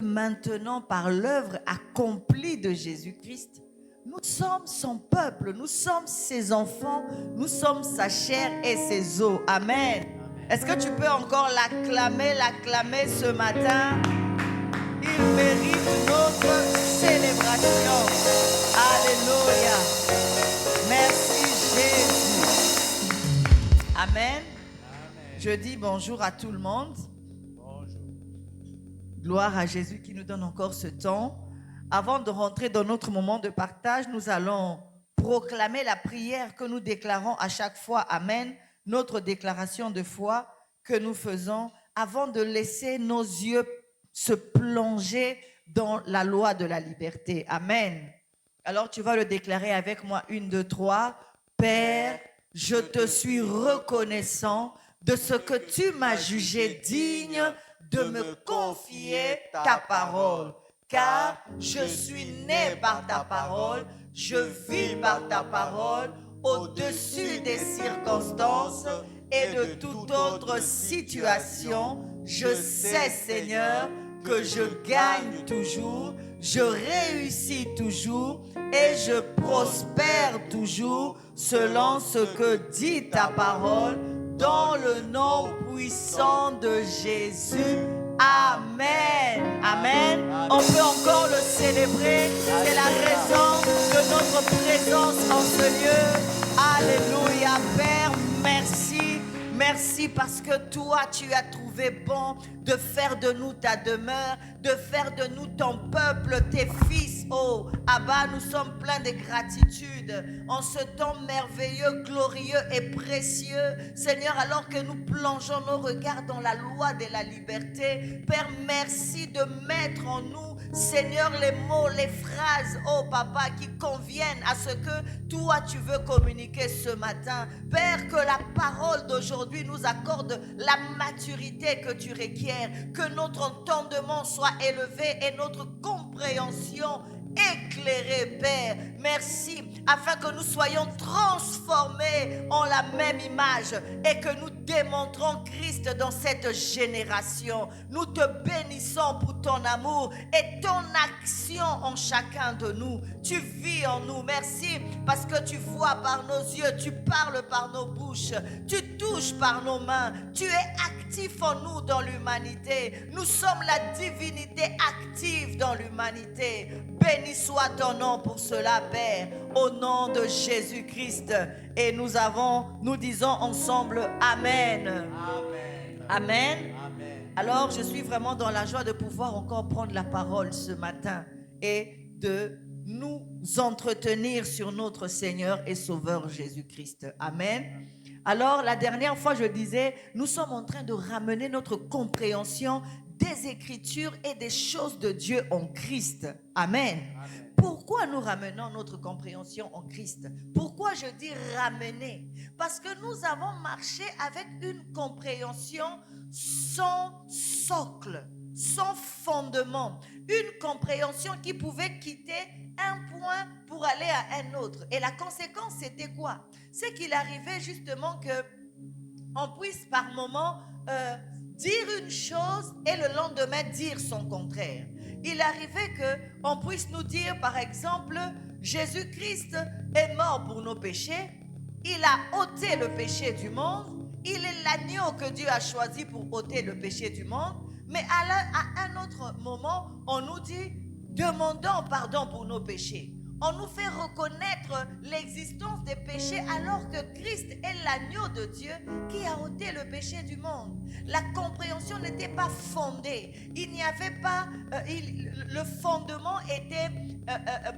maintenant, par l'œuvre accomplie de Jésus-Christ, nous sommes son peuple, nous sommes ses enfants, nous sommes sa chair et ses os. Amen. Est-ce que tu peux encore l'acclamer ce matin? Il mérite notre célébration. Alléluia. Merci Jésus. Amen. Je dis bonjour à tout le monde. Gloire à Jésus qui nous donne encore ce temps. Avant de rentrer dans notre moment de partage, nous allons proclamer la prière que nous déclarons à chaque fois. Amen. Notre déclaration de foi que nous faisons avant de laisser nos yeux se plonger dans la loi de la liberté. Amen. Alors tu vas le déclarer avec moi. 1, 2, 3. Père, je te suis reconnaissant de ce que tu m'as jugé digne de me confier ta parole. Car je suis né par ta parole, je vis par ta parole, au-dessus des circonstances et de toute autre situation. Je sais, Seigneur, que je gagne toujours, je réussis toujours et je prospère toujours selon ce que dit ta parole, dans le nom puissant de Jésus. Amen. Amen. On peut encore le célébrer. C'est la raison de notre présence en ce lieu. Alléluia. Père, merci. Merci parce que toi, tu as trouvé bon de faire de nous ta demeure, de faire de nous ton peuple, tes fils. Oh, Abba, nous sommes pleins de gratitude en ce temps merveilleux, glorieux et précieux. Seigneur, alors que nous plongeons nos regards dans la loi de la liberté, Père, merci de mettre en nous, Seigneur, les mots, les phrases, oh Papa, qui conviennent à ce que toi, tu veux communiquer ce matin. Père, que la parole d'aujourd'hui nous accorde la maturité que tu requiers, que notre entendement soit élevé et notre compréhension éclairée, Père. Merci, afin que nous soyons transformés en la même image et que nous démontrons Christ dans cette génération. Nous te bénissons pour ton amour et ton action en chacun de nous. Tu vis en nous. Merci parce que tu vois par nos yeux, tu parles par nos bouches, tu touches par nos mains, tu es actif en nous dans l'humanité. Nous sommes la divinité active dans l'humanité. Béni soit ton nom pour cela, Père, au nom de Jésus-Christ. Et nous disons ensemble Amen. Amen. Amen. Amen. Alors, je suis vraiment dans la joie de pouvoir encore prendre la parole ce matin et de nous entretenir sur notre Seigneur et Sauveur Jésus-Christ. Amen. Alors, la dernière fois, je disais, nous sommes en train de ramener notre compréhension des Écritures et des choses de Dieu en Christ. Amen. Amen. Pourquoi nous ramenons notre compréhension en Christ? Pourquoi je dis ramener? Parce que nous avons marché avec une compréhension sans socle, sans fondement. Une compréhension qui pouvait quitter un point pour aller à un autre. Et la conséquence, c'était quoi? C'est qu'il arrivait justement qu'on puisse par moment dire une chose et le lendemain dire son contraire. Il arrivait qu'on puisse nous dire, par exemple, Jésus-Christ est mort pour nos péchés, il a ôté le péché du monde, il est l'agneau que Dieu a choisi pour ôter le péché du monde, mais à un autre moment, on nous dit, demandons pardon pour nos péchés. On nous fait reconnaître l'existence des péchés alors que Christ est l'agneau de Dieu qui a ôté le péché du monde. La compréhension n'était pas fondée. Il n'y avait pas... le fondement était...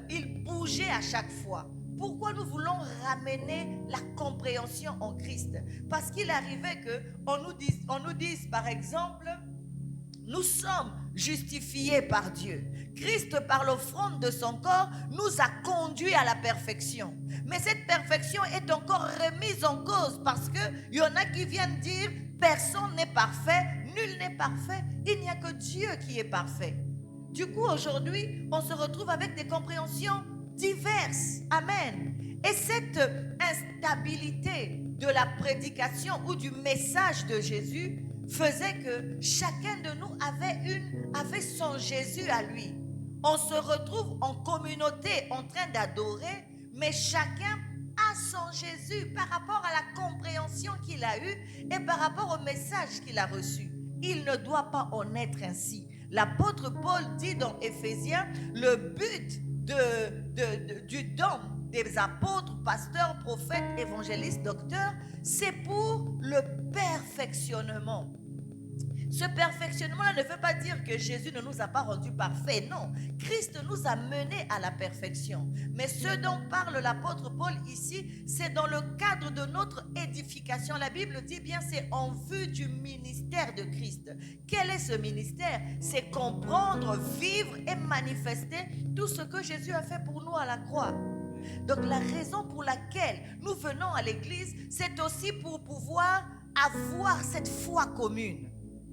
il bougeait à chaque fois. Pourquoi nous voulons ramener la compréhension en Christ? Parce qu'il arrivait qu'on nous dise, par exemple... Nous sommes justifiés par Dieu. Christ, par l'offrande de son corps, nous a conduits à la perfection. Mais cette perfection est encore remise en cause parce qu'il y en a qui viennent dire personne n'est parfait, nul n'est parfait, il n'y a que Dieu qui est parfait. Du coup, aujourd'hui, on se retrouve avec des compréhensions diverses. Amen. Et cette instabilité de la prédication ou du message de Jésus faisait que chacun de nous avait son Jésus à lui. On se retrouve en communauté en train d'adorer, mais chacun a son Jésus par rapport à la compréhension qu'il a eue et par rapport au message qu'il a reçu. Il ne doit pas en être ainsi. L'apôtre Paul dit dans Éphésiens, le but du don des apôtres, pasteurs, prophètes, évangélistes, docteurs, c'est pour le perfectionnement. Ce perfectionnement ne veut pas dire que Jésus ne nous a pas rendus parfaits. Non, Christ nous a menés à la perfection. Mais ce dont parle l'apôtre Paul ici, c'est dans le cadre de notre édification. La Bible dit bien, c'est en vue du ministère de Christ. Quel est ce ministère? C'est comprendre, vivre et manifester tout ce que Jésus a fait pour nous à la croix. Donc la raison pour laquelle nous venons à l'église, c'est aussi pour pouvoir avoir cette foi commune.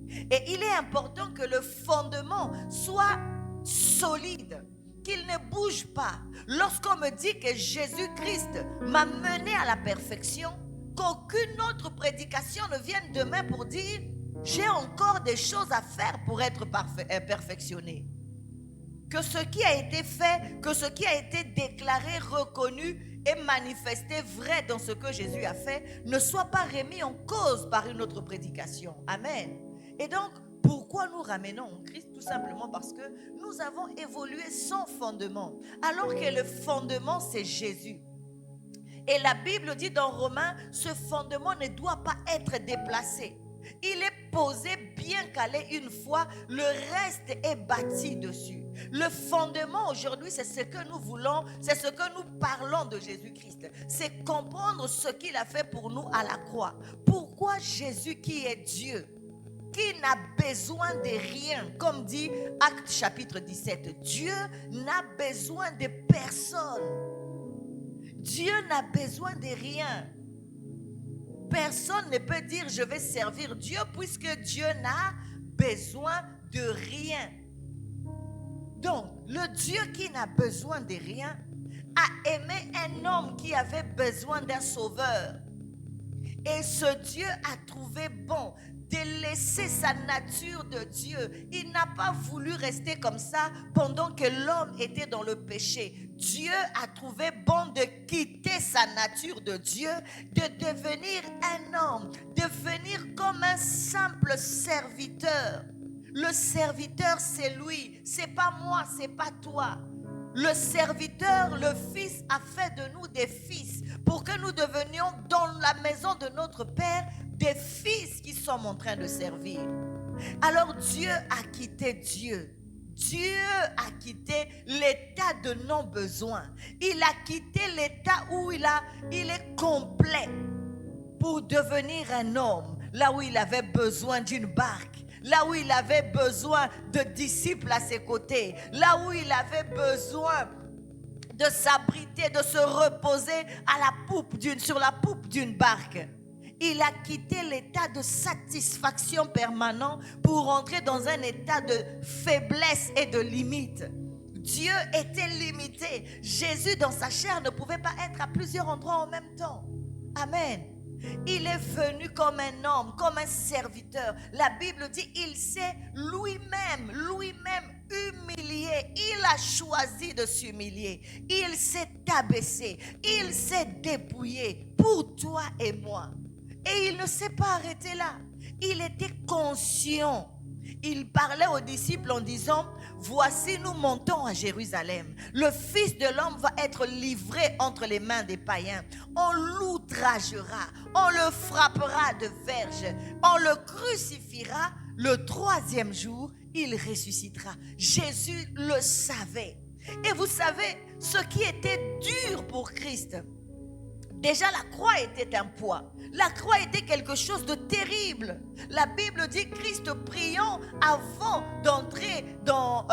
Et il est important que le fondement soit solide, qu'il ne bouge pas. Lorsqu'on me dit que Jésus-Christ m'a mené à la perfection, qu'aucune autre prédication ne vienne demain pour dire « j'ai encore des choses à faire pour être perfectionné ». Que ce qui a été fait, que ce qui a été déclaré, reconnu et manifesté vrai dans ce que Jésus a fait ne soit pas remis en cause par une autre prédication. Amen. Et donc, pourquoi nous ramenons en Christ? Tout simplement parce que nous avons évolué sans fondement, alors que le fondement, c'est Jésus. Et la Bible dit dans Romains, ce fondement ne doit pas être déplacé. Il est posé bien calé une fois, le reste est bâti dessus. Le fondement aujourd'hui, c'est ce que nous voulons, c'est ce que nous parlons de Jésus-Christ. C'est comprendre ce qu'il a fait pour nous à la croix. Pourquoi Jésus qui est Dieu, qui n'a besoin de rien, comme dit Actes chapitre 17, Dieu n'a besoin de personne. Dieu n'a besoin de rien. Personne ne peut dire je vais servir Dieu puisque Dieu n'a besoin de rien. Donc, le Dieu qui n'a besoin de rien a aimé un homme qui avait besoin d'un sauveur. Et ce Dieu a trouvé bon de laisser sa nature de Dieu. Il n'a pas voulu rester comme ça pendant que l'homme était dans le péché. Dieu a trouvé bon de quitter sa nature de Dieu, de devenir un homme, de venir comme un simple serviteur. Le serviteur, c'est lui, c'est pas moi, c'est pas toi. Le serviteur, le Fils, a fait de nous des fils pour que nous devenions dans la maison de notre Père des fils qui sont en train de servir. Alors Dieu a quitté Dieu. Dieu a quitté l'état de non-besoin. Il a quitté l'état où il est complet pour devenir un homme, là où il avait besoin d'une barque. Là où il avait besoin de disciples à ses côtés, là où il avait besoin de s'abriter, de se reposer sur la poupe d'une barque. Il a quitté l'état de satisfaction permanent pour entrer dans un état de faiblesse et de limite. Dieu était limité. Jésus dans sa chair ne pouvait pas être à plusieurs endroits en même temps. Amen. Il est venu comme un homme, comme un serviteur. La Bible dit, il s'est lui-même humilié. Il a choisi de s'humilier. Il s'est abaissé. Il s'est dépouillé pour toi et moi. Et il ne s'est pas arrêté là. Il était conscient. Il parlait aux disciples en disant, voici nous montons à Jérusalem. Le Fils de l'homme va être livré entre les mains des païens. On l'outragera, on le frappera de verges, on le crucifiera. Le troisième jour, il ressuscitera. Jésus le savait. Et vous savez, ce qui était dur pour Christ, déjà la croix était un poids. La croix était quelque chose de terrible. La Bible dit Christ priant avant d'entrer dans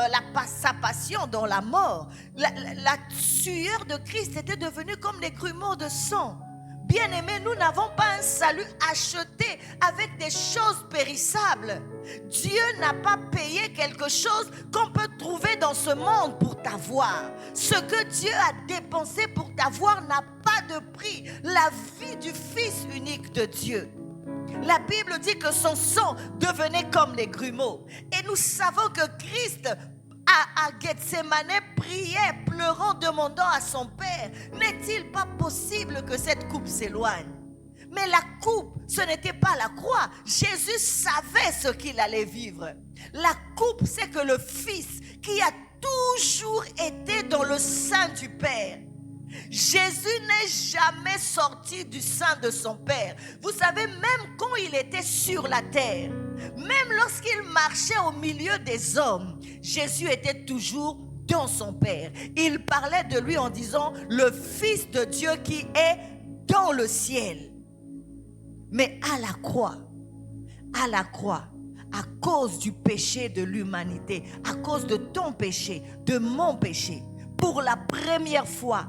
sa passion, dans la mort. La sueur de Christ était devenue comme des grumeaux de sang. Bien-aimés, nous n'avons pas un salut acheté avec des choses périssables. Dieu n'a pas payé quelque chose qu'on peut trouver dans ce monde pour t'avoir. Ce que Dieu a dépensé pour t'avoir n'a pas de prix. La vie du Fils unique de Dieu. La Bible dit que son sang devenait comme les grumeaux. Et nous savons que Christ, à Gethsemane, priait, pleurant, demandant à son Père, n'est-il pas possible que cette coupe s'éloigne? Mais la coupe, ce n'était pas la croix. Jésus savait ce qu'il allait vivre. La coupe, c'est que le Fils, qui a toujours été dans le sein du Père, Jésus n'est jamais sorti du sein de son Père. Vous savez, même quand il était sur la terre, même lorsqu'il marchait au milieu des hommes, Jésus était toujours dans son Père. Il parlait de lui en disant, le Fils de Dieu qui est dans le ciel. Mais à la croix, à cause du péché de l'humanité, à cause de ton péché, de mon péché, pour la première fois,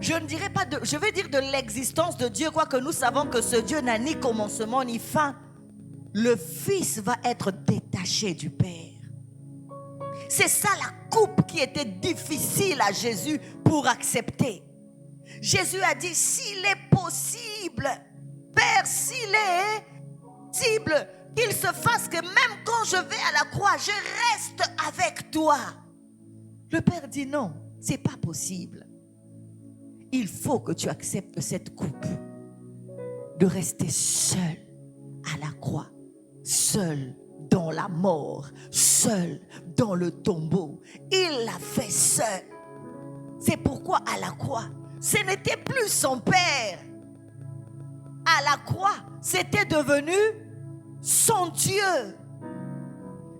je vais dire de l'existence de Dieu, quoique nous savons que ce Dieu n'a ni commencement ni fin, le Fils va être détaché du Père. C'est ça la coupe qui était difficile à Jésus pour accepter. Jésus a dit, s'il est possible, Père, s'il est possible, qu'il se fasse que même quand je vais à la croix, je reste avec toi. Le Père dit non, c'est pas possible. Il faut que tu acceptes cette coupe de rester seul à la croix, seul dans la mort, seul dans le tombeau. Il l'a fait seul. C'est pourquoi à la croix, ce n'était plus son Père. À la croix, c'était devenu son Dieu.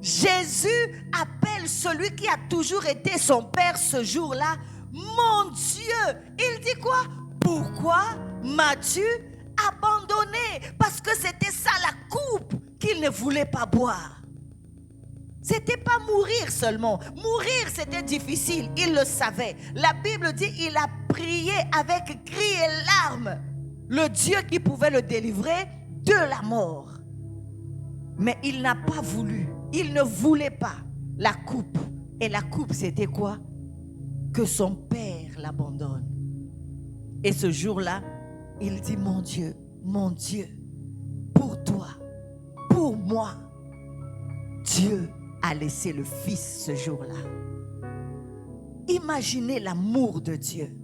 Jésus appelle celui qui a toujours été son Père ce jour-là, mon Dieu. Il dit quoi? Pourquoi m'as-tu abandonné? Parce que c'était ça la coupe qu'il ne voulait pas boire. C'était pas mourir seulement. Mourir, c'était difficile. Il le savait. La Bible dit il a prié avec cris et larmes le Dieu qui pouvait le délivrer de la mort. Mais il n'a pas voulu. Il ne voulait pas la coupe. Et la coupe, c'était quoi? Que son Père l'abandonne. Et ce jour-là, il dit, mon Dieu, pour toi, pour moi, Dieu a laissé le Fils ce jour-là. Imaginez l'amour de Dieu.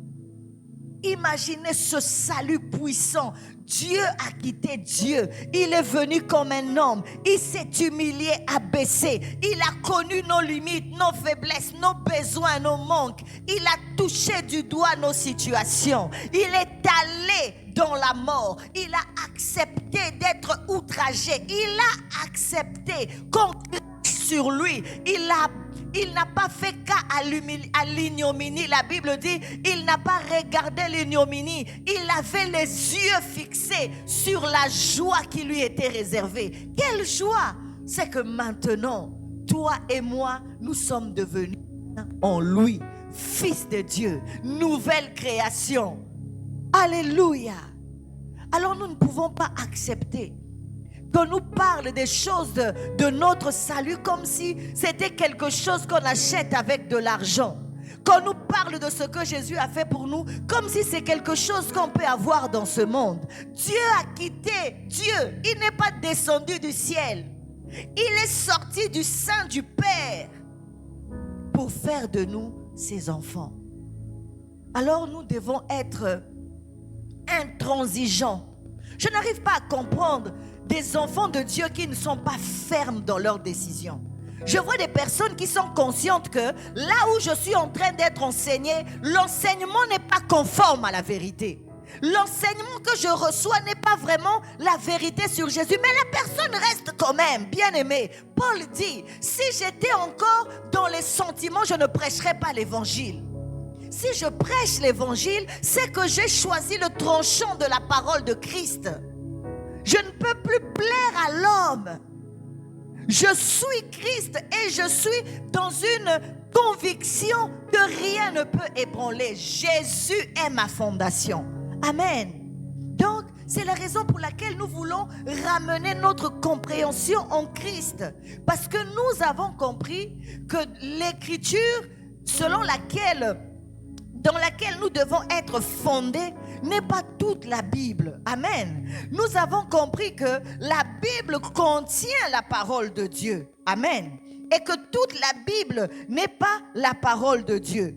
Imaginez ce salut puissant. Dieu a quitté Dieu. Il est venu comme un homme. Il s'est humilié, abaissé. Il a connu nos limites, nos faiblesses, nos besoins, nos manques. Il a touché du doigt nos situations. Il est allé dans la mort. Il a accepté d'être outragé. Il a accepté qu'on crache sur lui. Il n'a pas fait cas à l'ignominie. La Bible dit, il n'a pas regardé l'ignominie. Il avait les yeux fixés sur la joie qui lui était réservée. Quelle joie! C'est que maintenant, toi et moi, nous sommes devenus en lui, fils de Dieu, nouvelle création. Alléluia! Alors nous ne pouvons pas accepter qu'on nous parle des choses de notre salut comme si c'était quelque chose qu'on achète avec de l'argent. Qu'on nous parle de ce que Jésus a fait pour nous comme si c'est quelque chose qu'on peut avoir dans ce monde. Dieu a quitté Dieu. Il n'est pas descendu du ciel. Il est sorti du sein du Père pour faire de nous ses enfants. Alors nous devons être intransigeants. Je n'arrive pas à comprendre des enfants de Dieu qui ne sont pas fermes dans leurs décisions. Je vois des personnes qui sont conscientes que là où je suis en train d'être enseigné, l'enseignement n'est pas conforme à la vérité. L'enseignement que je reçois n'est pas vraiment la vérité sur Jésus, mais la personne reste quand même, bien aimée. Paul dit, si j'étais encore dans les sentiments, je ne prêcherais pas l'évangile. Si je prêche l'évangile, c'est que j'ai choisi le tranchant de la parole de Christ. Je ne peux plus plaire à l'homme. Je suis Christ et je suis dans une conviction que rien ne peut ébranler. Jésus est ma fondation. Amen. Donc, c'est la raison pour laquelle nous voulons ramener notre compréhension en Christ. Parce que nous avons compris que l'écriture dans laquelle nous devons être fondés, n'est pas toute la Bible. Amen. Nous avons compris que la Bible contient la parole de Dieu. Amen. Et que toute la Bible n'est pas la parole de Dieu.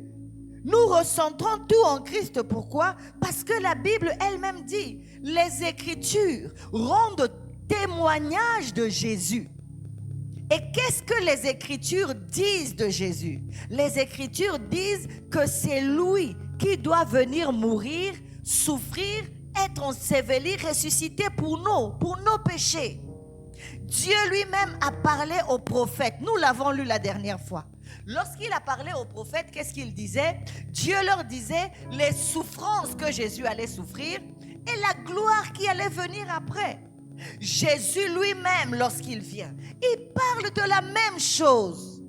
Nous recentrons tout en Christ. Pourquoi? Parce que la Bible elle-même dit, les Écritures rendent témoignage de Jésus. Et qu'est-ce que les Écritures disent de Jésus? Les Écritures disent que c'est lui qui doit venir mourir, souffrir, être enseveli, ressuscité pour nos péchés. Dieu lui-même a parlé aux prophètes. Nous l'avons lu la dernière fois. Lorsqu'il a parlé aux prophètes, qu'est-ce qu'il disait? Dieu leur disait les souffrances que Jésus allait souffrir et la gloire qui allait venir après. Jésus lui-même, lorsqu'il vient, il parle de la même chose.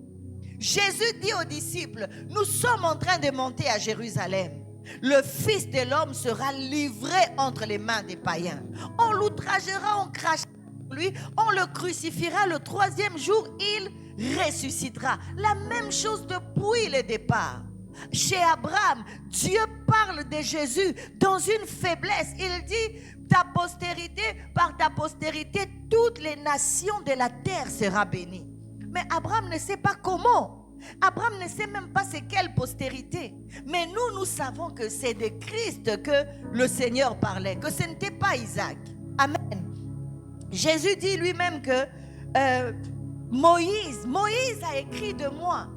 Jésus dit aux disciples, nous sommes en train de monter à Jérusalem. Le Fils de l'homme sera livré entre les mains des païens. On l'outragera, on crachera sur lui, on le crucifiera. Le troisième jour, il ressuscitera. La même chose depuis le départ. Chez Abraham, Dieu parle de Jésus dans une faiblesse. Il dit, ta postérité, par ta postérité, toutes les nations de la terre seront bénies. Mais Abraham ne sait pas comment. Abraham ne sait même pas c'est quelle postérité. Mais nous savons que c'est de Christ que le Seigneur parlait, que ce n'était pas Isaac. Amen. Jésus dit lui-même que Moïse a écrit de moi.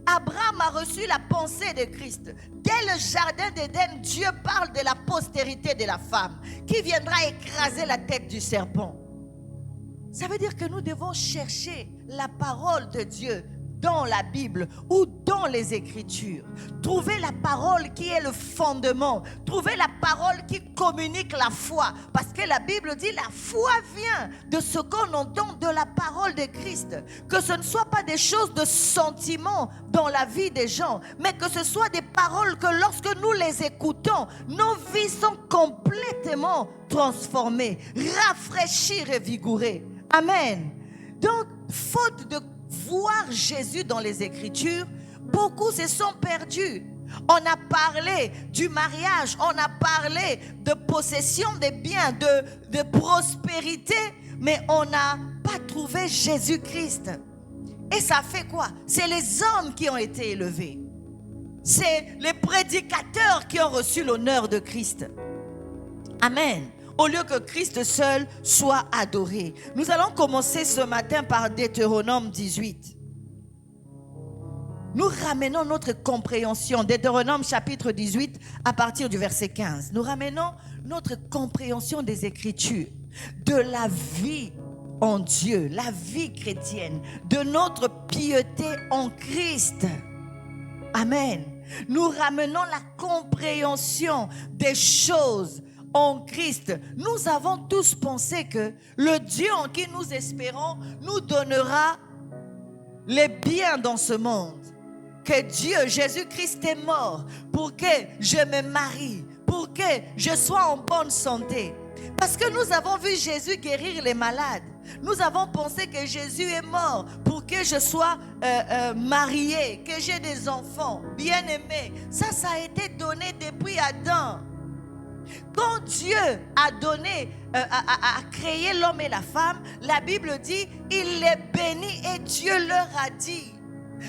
Abraham a reçu la pensée de Christ. Dès le jardin d'Éden, Dieu parle de la postérité de la femme qui viendra écraser la tête du serpent. Ça veut dire que nous devons chercher la parole de Dieu dans la Bible ou dans les Écritures. Trouver la parole qui est le fondement. Trouver la parole qui communique la foi. Parce que la Bible dit la foi vient de ce qu'on entend de la parole de Christ. Que ce ne soit pas des choses de sentiments dans la vie des gens, mais que ce soit des paroles que lorsque nous les écoutons, nos vies sont complètement transformées, rafraîchies, revigorées. Amen. Donc, faute de voir Jésus dans les Écritures, beaucoup se sont perdus. On a parlé du mariage, on a parlé de possession des biens, de prospérité, mais on n'a pas trouvé Jésus-Christ. Et ça fait quoi? C'est les hommes qui ont été élevés. C'est les prédicateurs qui ont reçu l'honneur de Christ. Amen. Au lieu que Christ seul soit adoré. Nous allons commencer ce matin par Deutéronome 18. Nous ramenons notre compréhension. Deutéronome chapitre 18 à partir du verset 15. Nous ramenons notre compréhension des Écritures, de la vie en Dieu, la vie chrétienne, de notre piété en Christ. Amen. Nous ramenons la compréhension des choses en Christ. Nous avons tous pensé que le Dieu en qui nous espérons nous donnera les biens dans ce monde. Que Dieu, Jésus-Christ est mort pour que je me marie, pour que je sois en bonne santé. Parce que nous avons vu Jésus guérir les malades. Nous avons pensé que Jésus est mort pour que je sois marié, que j'ai des enfants bien-aimés. Ça a été donné depuis Adam. Quand Dieu a donné, a créé l'homme et la femme, la Bible dit, il les bénit et Dieu leur a dit,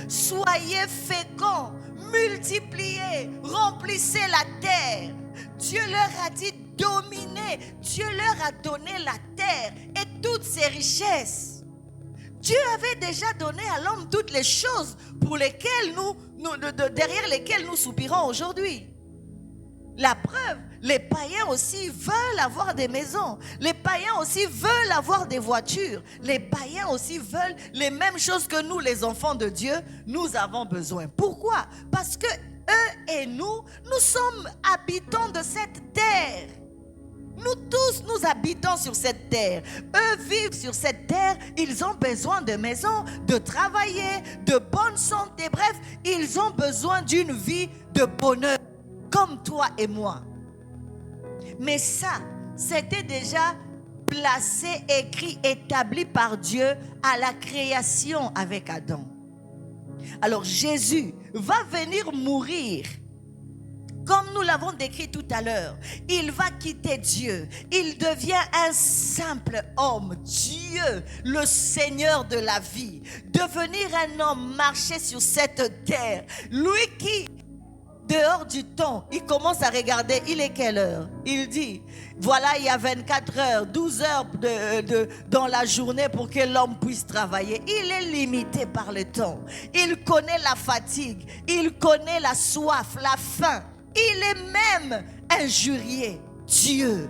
soyez féconds, multipliez, remplissez la terre. Dieu leur a dit, dominez. Dieu leur a donné la terre et toutes ses richesses. Dieu avait déjà donné à l'homme toutes les choses pour lesquelles derrière lesquelles nous soupirons aujourd'hui. La preuve, les païens aussi veulent avoir des maisons. Les païens aussi veulent avoir des voitures. Les païens aussi veulent les mêmes choses que nous, les enfants de Dieu, nous avons besoin. Pourquoi? Parce que eux et nous sommes habitants de cette terre. Nous tous, nous habitons sur cette terre. Eux vivent sur cette terre. Ils ont besoin de maisons, de travailler, de bonne santé. Bref, ils ont besoin d'une vie de bonheur, comme toi et moi. Mais ça, c'était déjà placé, écrit, établi par Dieu à la création avec Adam. Alors Jésus va venir mourir comme comme nous l'avons décrit tout à l'heure, il va quitter Dieu. Il devient un simple homme. Dieu, le Seigneur de la vie. Devenir un homme, marcher sur cette terre. Lui qui, dehors du temps, il commence à regarder, il est quelle heure? Il dit, voilà, il y a 24 heures, 12 heures dans la journée pour que l'homme puisse travailler. Il est limité par le temps. Il connaît la fatigue, il connaît la soif, la faim. Il est même injurié. Dieu,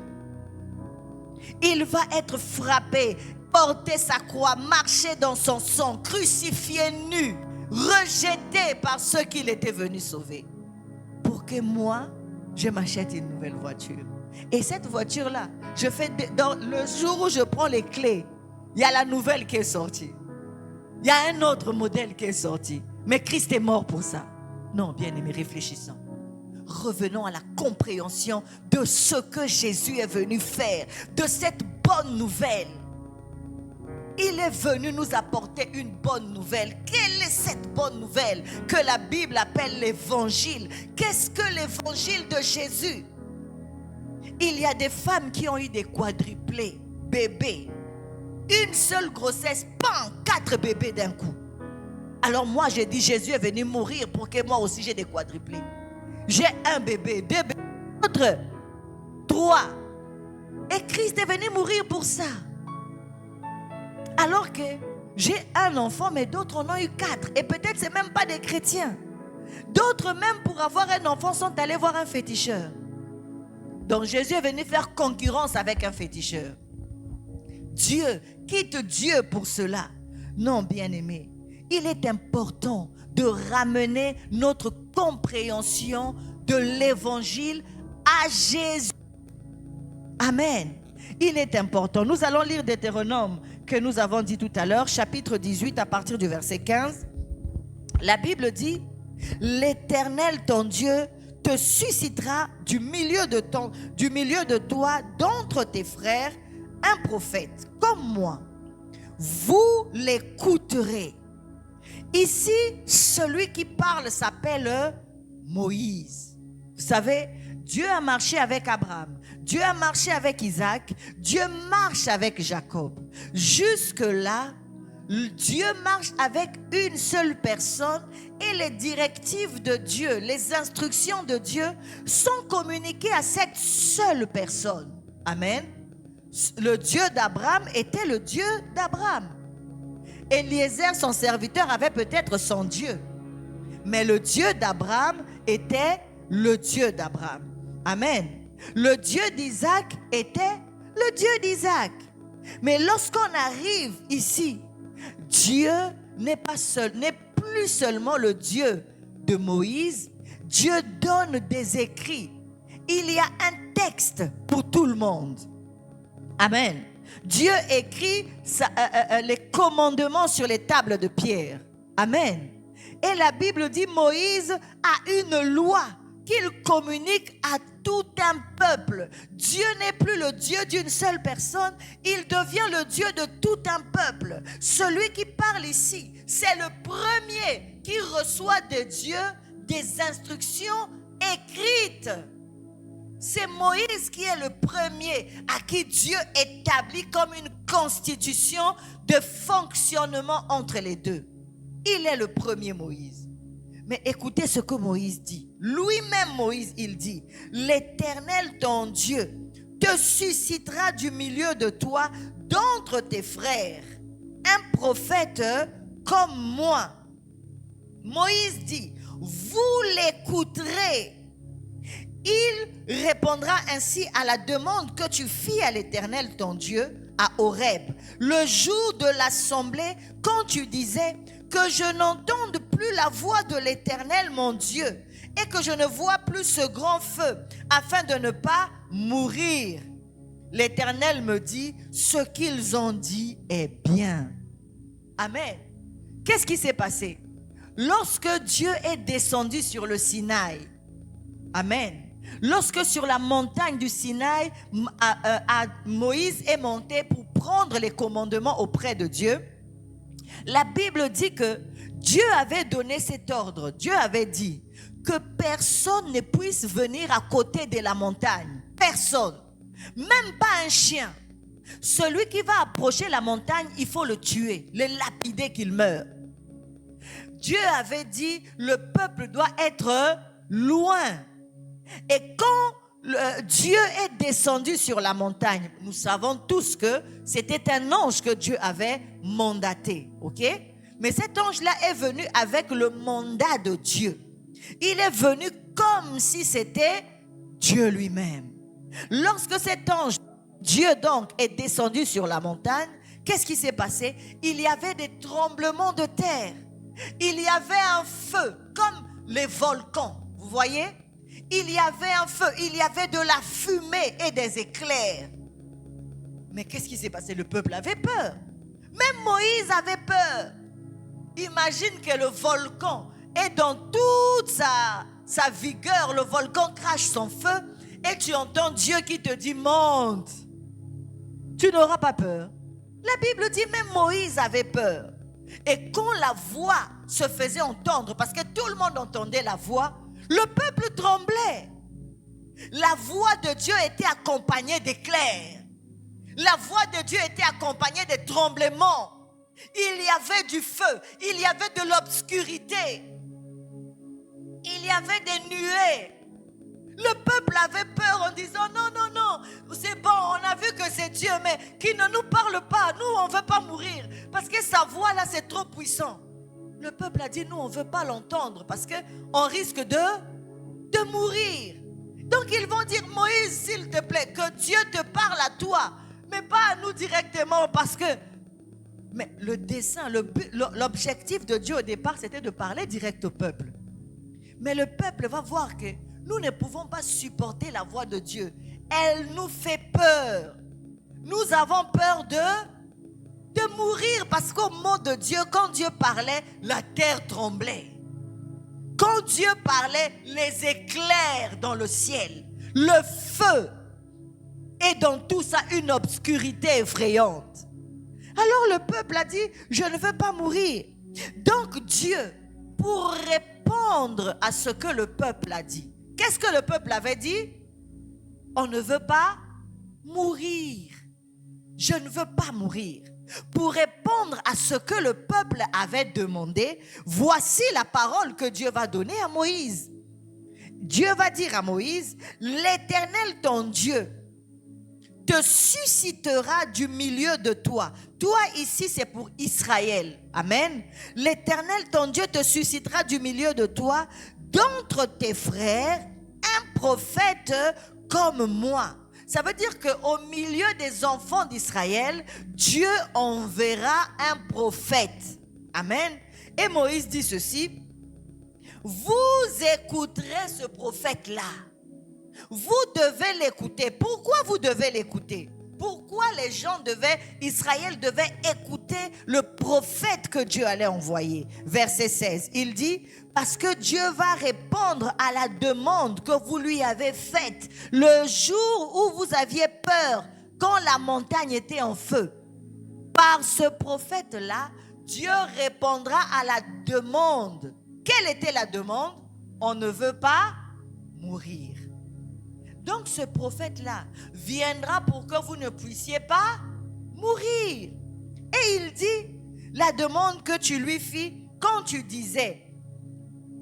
il va être frappé, porter sa croix, marcher dans son sang, crucifié nu, rejeté par ceux qu'il était venu sauver. Pour que moi, je m'achète une nouvelle voiture. Et cette voiture-là, dans le jour où je prends les clés, il y a la nouvelle qui est sortie. Il y a un autre modèle qui est sorti. Mais Christ est mort pour ça. Non, bien aimé, réfléchissons. Revenons à la compréhension de ce que Jésus est venu faire, de cette bonne nouvelle. Il est venu nous apporter une bonne nouvelle. Quelle est cette bonne nouvelle que la Bible appelle l'évangile? Qu'est-ce que l'évangile de Jésus? Il y a des femmes qui ont eu des quadruplés, bébés. Une seule grossesse, 4 bébés d'un coup. Alors moi, j'ai dit, Jésus est venu mourir pour que moi aussi j'ai des quadruplés. J'ai un bébé, 2 bébés, d'autres 3. Et Christ est venu mourir pour ça. Alors que j'ai un enfant, mais d'autres en ont eu 4. Et peut-être c'est même pas des chrétiens. D'autres même pour avoir un enfant sont allés voir un féticheur. Donc Jésus est venu faire concurrence avec un féticheur. Dieu, quitte Dieu pour cela. Non, bien-aimé, il est important de ramener notre compréhension de l'évangile à Jésus. Amen. Il est important. Nous allons lire Deutéronome que nous avons dit tout à l'heure, chapitre 18 à partir du verset 15. La Bible dit, l'Éternel ton Dieu te suscitera du milieu de toi, d'entre tes frères, un prophète comme moi. Vous l'écouterez. Ici, celui qui parle s'appelle Moïse. Vous savez, Dieu a marché avec Abraham, Dieu a marché avec Isaac, Dieu marche avec Jacob. Jusque-là, Dieu marche avec une seule personne et les directives de Dieu, les instructions de Dieu sont communiquées à cette seule personne. Amen. Le Dieu d'Abraham était le Dieu d'Abraham. Eliezer, son serviteur, avait peut-être son Dieu. Mais le Dieu d'Abraham était le Dieu d'Abraham. Amen. Le Dieu d'Isaac était le Dieu d'Isaac. Mais lorsqu'on arrive ici, Dieu n'est plus seulement le Dieu de Moïse. Dieu donne des écrits. Il y a un texte pour tout le monde. Amen. Dieu écrit les commandements sur les tables de pierre. Amen. Et la Bible dit Moïse a une loi qu'il communique à tout un peuple. Dieu n'est plus le Dieu d'une seule personne, il devient le Dieu de tout un peuple. Celui qui parle ici, c'est le premier qui reçoit de Dieu des instructions écrites. C'est Moïse qui est le premier à qui Dieu établit comme une constitution de fonctionnement entre les deux. Il est le premier Moïse. Mais écoutez ce que Moïse dit. Lui-même Moïse, il dit, l'Éternel ton Dieu te suscitera du milieu de toi, d'entre tes frères, un prophète comme moi. Moïse dit, vous l'écouterez. Il répondra ainsi à la demande que tu fis à l'Éternel ton Dieu à Horeb, le jour de l'assemblée, quand tu disais que je n'entende plus la voix de l'Éternel mon Dieu et que je ne vois plus ce grand feu afin de ne pas mourir. L'Éternel me dit, ce qu'ils ont dit est bien. Amen. Qu'est-ce qui s'est passé? Lorsque Dieu est descendu sur le Sinaï, amen. Lorsque sur la montagne du Sinaï, Moïse est monté pour prendre les commandements auprès de Dieu, la Bible dit que Dieu avait donné cet ordre. Dieu avait dit que personne ne puisse venir à côté de la montagne. Personne. Même pas un chien. Celui qui va approcher la montagne, il faut le tuer, le lapider qu'il meure. Dieu avait dit, le peuple doit être loin. Et quand Dieu est descendu sur la montagne, nous savons tous que c'était un ange que Dieu avait mandaté. Ok? Mais cet ange-là est venu avec le mandat de Dieu. Il est venu comme si c'était Dieu lui-même. Lorsque cet ange, Dieu donc, est descendu sur la montagne, qu'est-ce qui s'est passé? Il y avait des tremblements de terre. Il y avait un feu, comme les volcans. Vous voyez? Il y avait un feu, il y avait de la fumée et des éclairs. Mais qu'est-ce qui s'est passé? Le peuple avait peur. Même Moïse avait peur. Imagine que le volcan est dans toute sa vigueur. Le volcan crache son feu et tu entends Dieu qui te dit monte. Tu n'auras pas peur. La Bible dit même Moïse avait peur. Et quand la voix se faisait entendre, parce que tout le monde entendait la voix, le peuple tremblait. La voix de Dieu était accompagnée d'éclairs. La voix de Dieu était accompagnée de tremblements. Il y avait du feu, il y avait de l'obscurité, il y avait des nuées. Le peuple avait peur en disant non, non, non, c'est bon, on a vu que c'est Dieu, mais qu'il ne nous parle pas, nous on ne veut pas mourir, parce que sa voix là c'est trop puissant. Le peuple a dit nous on ne veut pas l'entendre, parce qu'on risque de mourir. Donc ils vont dire Moïse s'il te plaît, que Dieu te parle à toi, mais pas à nous directement, parce que... Mais le dessein, l'objectif de Dieu au départ, c'était de parler direct au peuple. Mais le peuple va voir que nous ne pouvons pas supporter la voix de Dieu. Elle nous fait peur. Nous avons peur de mourir parce qu'au mot de Dieu, quand Dieu parlait, la terre tremblait. Quand Dieu parlait, les éclairs dans le ciel, le feu, et dans tout ça, une obscurité effrayante. Alors le peuple a dit, je ne veux pas mourir. Donc Dieu, pour répondre à ce que le peuple a dit, qu'est-ce que le peuple avait dit? On ne veut pas mourir. Je ne veux pas mourir. Pour répondre à ce que le peuple avait demandé, voici la parole que Dieu va donner à Moïse. Dieu va dire à Moïse, l'Éternel ton Dieu te suscitera du milieu de toi. Toi ici c'est pour Israël. Amen. L'Éternel ton Dieu te suscitera du milieu de toi, d'entre tes frères, un prophète comme moi. Ça veut dire qu'au milieu des enfants d'Israël, Dieu enverra un prophète. Amen. Et Moïse dit ceci, vous écouterez ce prophète-là. Vous devez l'écouter. Pourquoi vous devez l'écouter? Pourquoi les gens Israël devait écouter le prophète que Dieu allait envoyer? Verset 16, il dit, parce que Dieu va répondre à la demande que vous lui avez faite le jour où vous aviez peur, quand la montagne était en feu. Par ce prophète-là, Dieu répondra à la demande. Quelle était la demande? On ne veut pas mourir. Donc ce prophète-là viendra pour que vous ne puissiez pas mourir. Et il dit, la demande que tu lui fis quand tu disais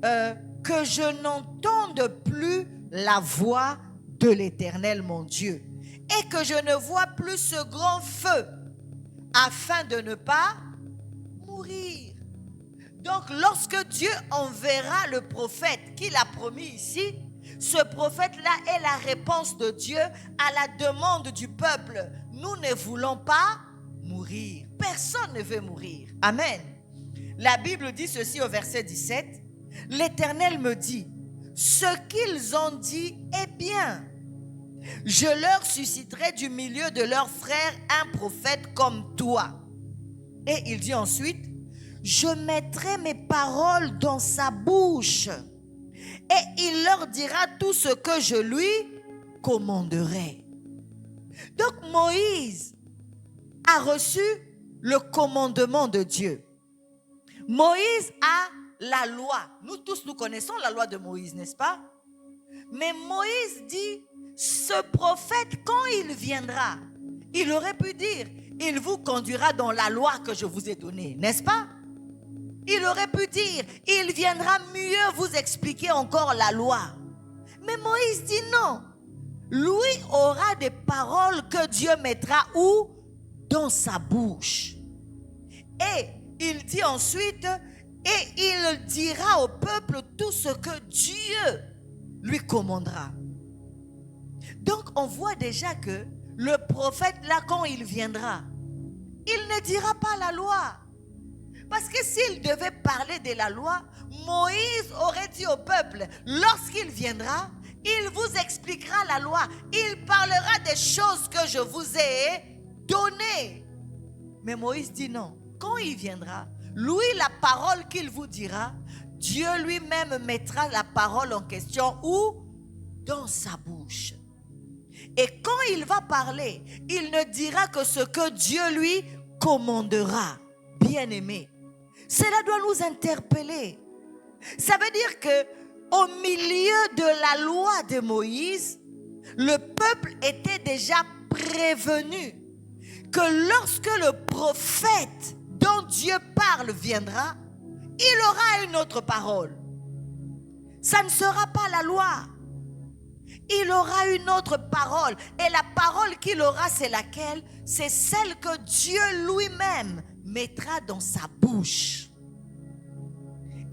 que je n'entende plus la voix de l'Éternel mon Dieu et que je ne vois plus ce grand feu afin de ne pas mourir. Donc lorsque Dieu enverra le prophète qu'il a promis ici, ce prophète-là est la réponse de Dieu à la demande du peuple. Nous ne voulons pas mourir. Personne ne veut mourir. Amen. La Bible dit ceci au verset 17. L'Éternel me dit, ce qu'ils ont dit est bien. Je leur susciterai du milieu de leurs frères un prophète comme toi. Et il dit ensuite, je mettrai mes paroles dans sa bouche. Et il leur dira tout ce que je lui commanderai. Donc Moïse a reçu le commandement de Dieu. Moïse a la loi. Nous tous, nous connaissons la loi de Moïse, n'est-ce pas? Mais Moïse dit, ce prophète, quand il viendra, il aurait pu dire, il vous conduira dans la loi que je vous ai donnée, n'est-ce pas? Il aurait pu dire, il viendra mieux vous expliquer encore la loi. Mais Moïse dit non. Lui aura des paroles que Dieu mettra où? Dans sa bouche. Et il dit ensuite, et il dira au peuple tout ce que Dieu lui commandera. Donc on voit déjà que le prophète là, quand il viendra, il ne dira pas la loi. Parce que s'il devait parler de la loi, Moïse aurait dit au peuple, lorsqu'il viendra, il vous expliquera la loi. Il parlera des choses que je vous ai données. Mais Moïse dit non. Quand il viendra, lui, la parole qu'il vous dira, Dieu lui-même mettra la parole en question où? Dans sa bouche. Et quand il va parler, il ne dira que ce que Dieu lui commandera. Bien-aimé, cela doit nous interpeller. Ça veut dire que au milieu de la loi de Moïse, le peuple était déjà prévenu que lorsque le prophète dont Dieu parle viendra, il aura une autre parole. Ça ne sera pas la loi. Il aura une autre parole. Et la parole qu'il aura, c'est laquelle? C'est celle que Dieu lui-même mettra dans sa bouche.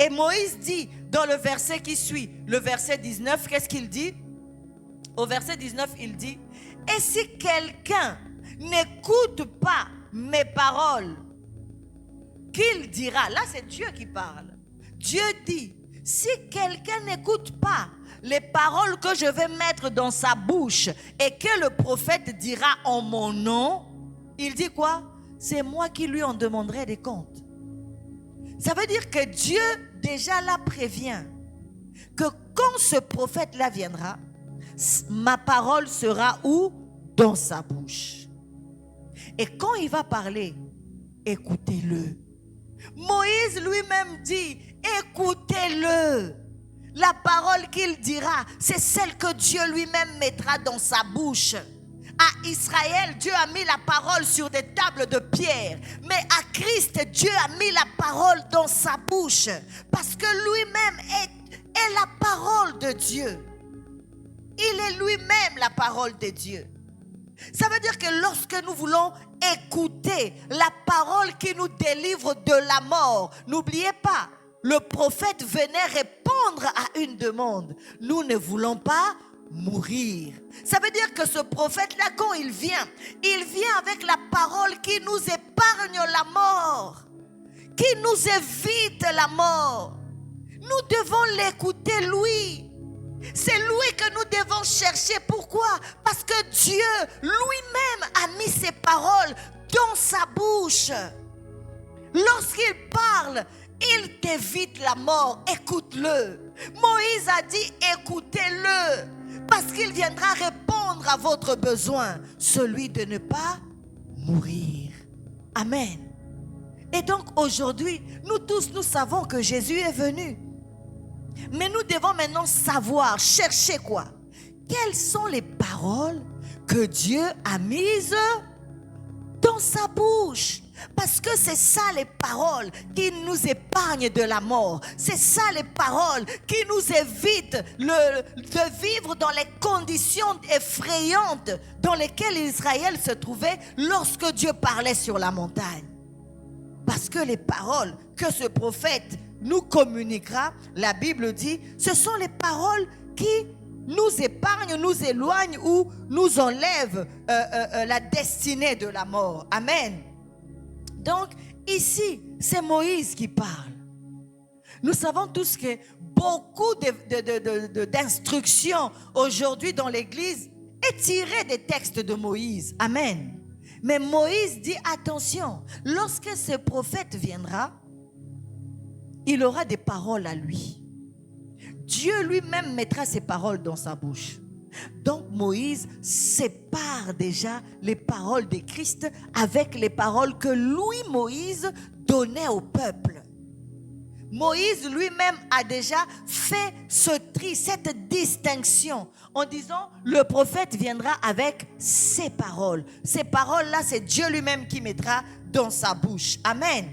Et Moïse dit dans le verset qui suit, le verset 19, qu'est-ce qu'il dit? Au verset 19, il dit, et si quelqu'un n'écoute pas mes paroles, qu'il dira, là c'est Dieu qui parle. Dieu dit, si quelqu'un n'écoute pas les paroles que je vais mettre dans sa bouche et que le prophète dira en mon nom, il dit quoi? C'est moi qui lui en demanderai des comptes. Ça veut dire que Dieu déjà là prévient que quand ce prophète-là viendra, ma parole sera où? Dans sa bouche. Et quand il va parler, écoutez-le. Moïse lui-même dit, écoutez-le. La parole qu'il dira, c'est celle que Dieu lui-même mettra dans sa bouche. À Israël, Dieu a mis la parole sur des tables de pierre. Mais à Christ, Dieu a mis la parole dans sa bouche. Parce que lui-même est la parole de Dieu. Il est lui-même la parole de Dieu. Ça veut dire que lorsque nous voulons écouter la parole qui nous délivre de la mort, n'oubliez pas, le prophète venait répondre à une demande. Nous ne voulons pas mourir. Ça veut dire que ce prophète-là, quand il vient avec la parole qui nous épargne la mort, qui nous évite la mort. Nous devons l'écouter lui. C'est lui que nous devons chercher. Pourquoi? Parce que Dieu lui-même a mis ses paroles dans sa bouche. Lorsqu'il parle, il t'évite la mort. Écoute-le. Moïse a dit écoutez-le, parce qu'il viendra répondre à votre besoin, celui de ne pas mourir. Amen. Et donc aujourd'hui, nous tous, nous savons que Jésus est venu. Mais nous devons maintenant savoir, chercher quoi? Quelles sont les paroles que Dieu a mises dans sa bouche? Parce que c'est ça les paroles qui nous épargnent de la mort. C'est ça les paroles qui nous évitent de vivre dans les conditions effrayantes dans lesquelles Israël se trouvait lorsque Dieu parlait sur la montagne. Parce que les paroles que ce prophète nous communiquera, la Bible dit, ce sont les paroles qui nous épargnent, nous éloignent ou nous enlèvent la destinée de la mort. Amen. Donc, ici, c'est Moïse qui parle. Nous savons tous que beaucoup d'instructions aujourd'hui dans l'Église est tirée des textes de Moïse. Amen. Mais Moïse dit, attention, lorsque ce prophète viendra, il aura des paroles à lui. Dieu lui-même mettra ses paroles dans sa bouche. Donc Moïse sépare déjà les paroles de Christ avec les paroles que lui, Moïse, donnait au peuple. Moïse lui-même a déjà fait ce tri, cette distinction, en disant, le prophète viendra avec ses paroles. Ces paroles-là, c'est Dieu lui-même qui mettra dans sa bouche. Amen.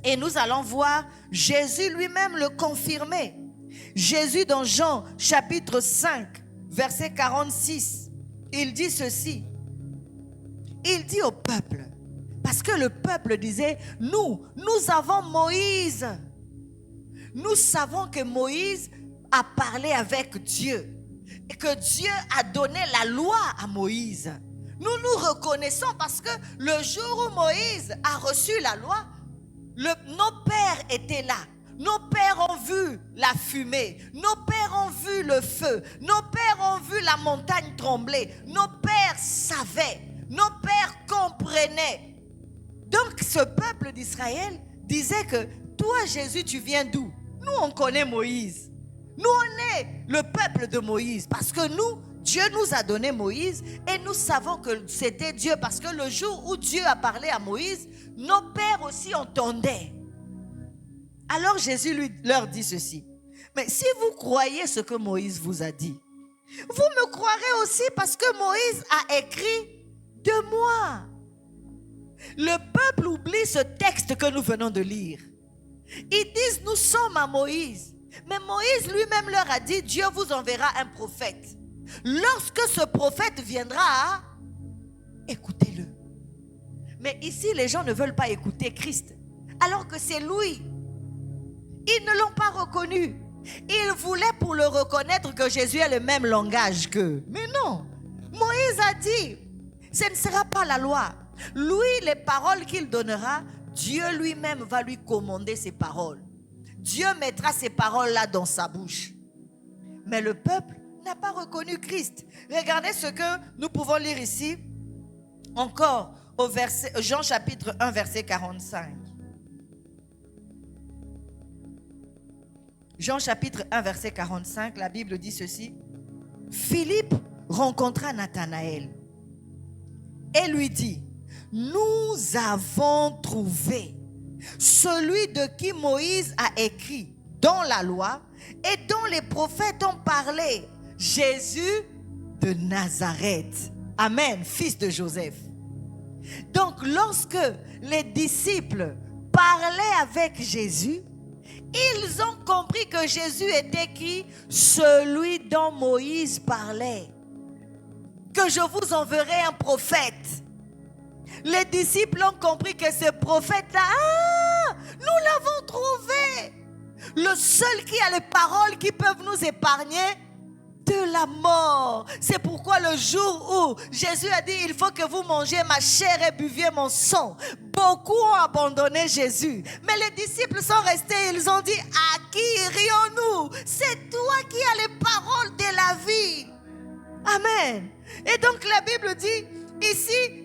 Et nous allons voir Jésus lui-même le confirmer. Jésus dans Jean chapitre 5, verset 46, il dit ceci. Il dit au peuple, parce que le peuple disait, nous avons Moïse. Nous savons que Moïse a parlé avec Dieu et que Dieu a donné la loi à Moïse. Nous nous reconnaissons parce que le jour où Moïse a reçu la loi, nos pères étaient là. Nos pères ont vu la fumée. Nos pères ont vu le feu. Nos pères ont vu la montagne trembler. Nos pères savaient. Nos pères comprenaient. Donc ce peuple d'Israël disait que toi Jésus, tu viens d'où? Nous on connaît Moïse. Nous on est le peuple de Moïse parce que nous, Dieu nous a donné Moïse et nous savons que c'était Dieu parce que le jour où Dieu a parlé à Moïse, nos pères aussi entendaient. Alors Jésus leur dit ceci. Mais si vous croyez ce que Moïse vous a dit, vous me croirez aussi parce que Moïse a écrit de moi. Le peuple oublie ce texte que nous venons de lire. Ils disent, nous sommes à Moïse. Mais Moïse lui-même leur a dit, Dieu vous enverra un prophète. Lorsque ce prophète viendra, écoutez-le. Mais ici, les gens ne veulent pas écouter Christ, alors que c'est lui. Ils ne l'ont pas reconnu. Ils voulaient pour le reconnaître que Jésus a le même langage qu'eux. Mais non. Moïse a dit, ce ne sera pas la loi. Lui, les paroles qu'il donnera, Dieu lui-même va lui commander ces paroles. Dieu mettra ces paroles-là dans sa bouche. Mais le peuple n'a pas reconnu Christ. Regardez ce que nous pouvons lire ici, encore au verset, Jean chapitre 1, verset 45. Jean chapitre 1, verset 45, la Bible dit ceci. Philippe rencontra Nathanaël et lui dit, nous avons trouvé celui de qui Moïse a écrit dans la loi et dont les prophètes ont parlé, Jésus de Nazareth. Amen, fils de Joseph. Donc, lorsque les disciples parlaient avec Jésus, ils ont compris que Jésus était qui? Celui dont Moïse parlait. Que je vous enverrai un prophète. Les disciples ont compris que ce prophète-là, nous l'avons trouvé. Le seul qui a les paroles qui peuvent nous épargner de la mort. C'est pourquoi le jour où Jésus a dit, il faut que vous mangiez ma chair et buviez mon sang, beaucoup ont abandonné Jésus. Mais les disciples sont restés, ils ont dit, à qui irions-nous? C'est toi qui as les paroles de la vie. Amen. Et donc la Bible dit, ici,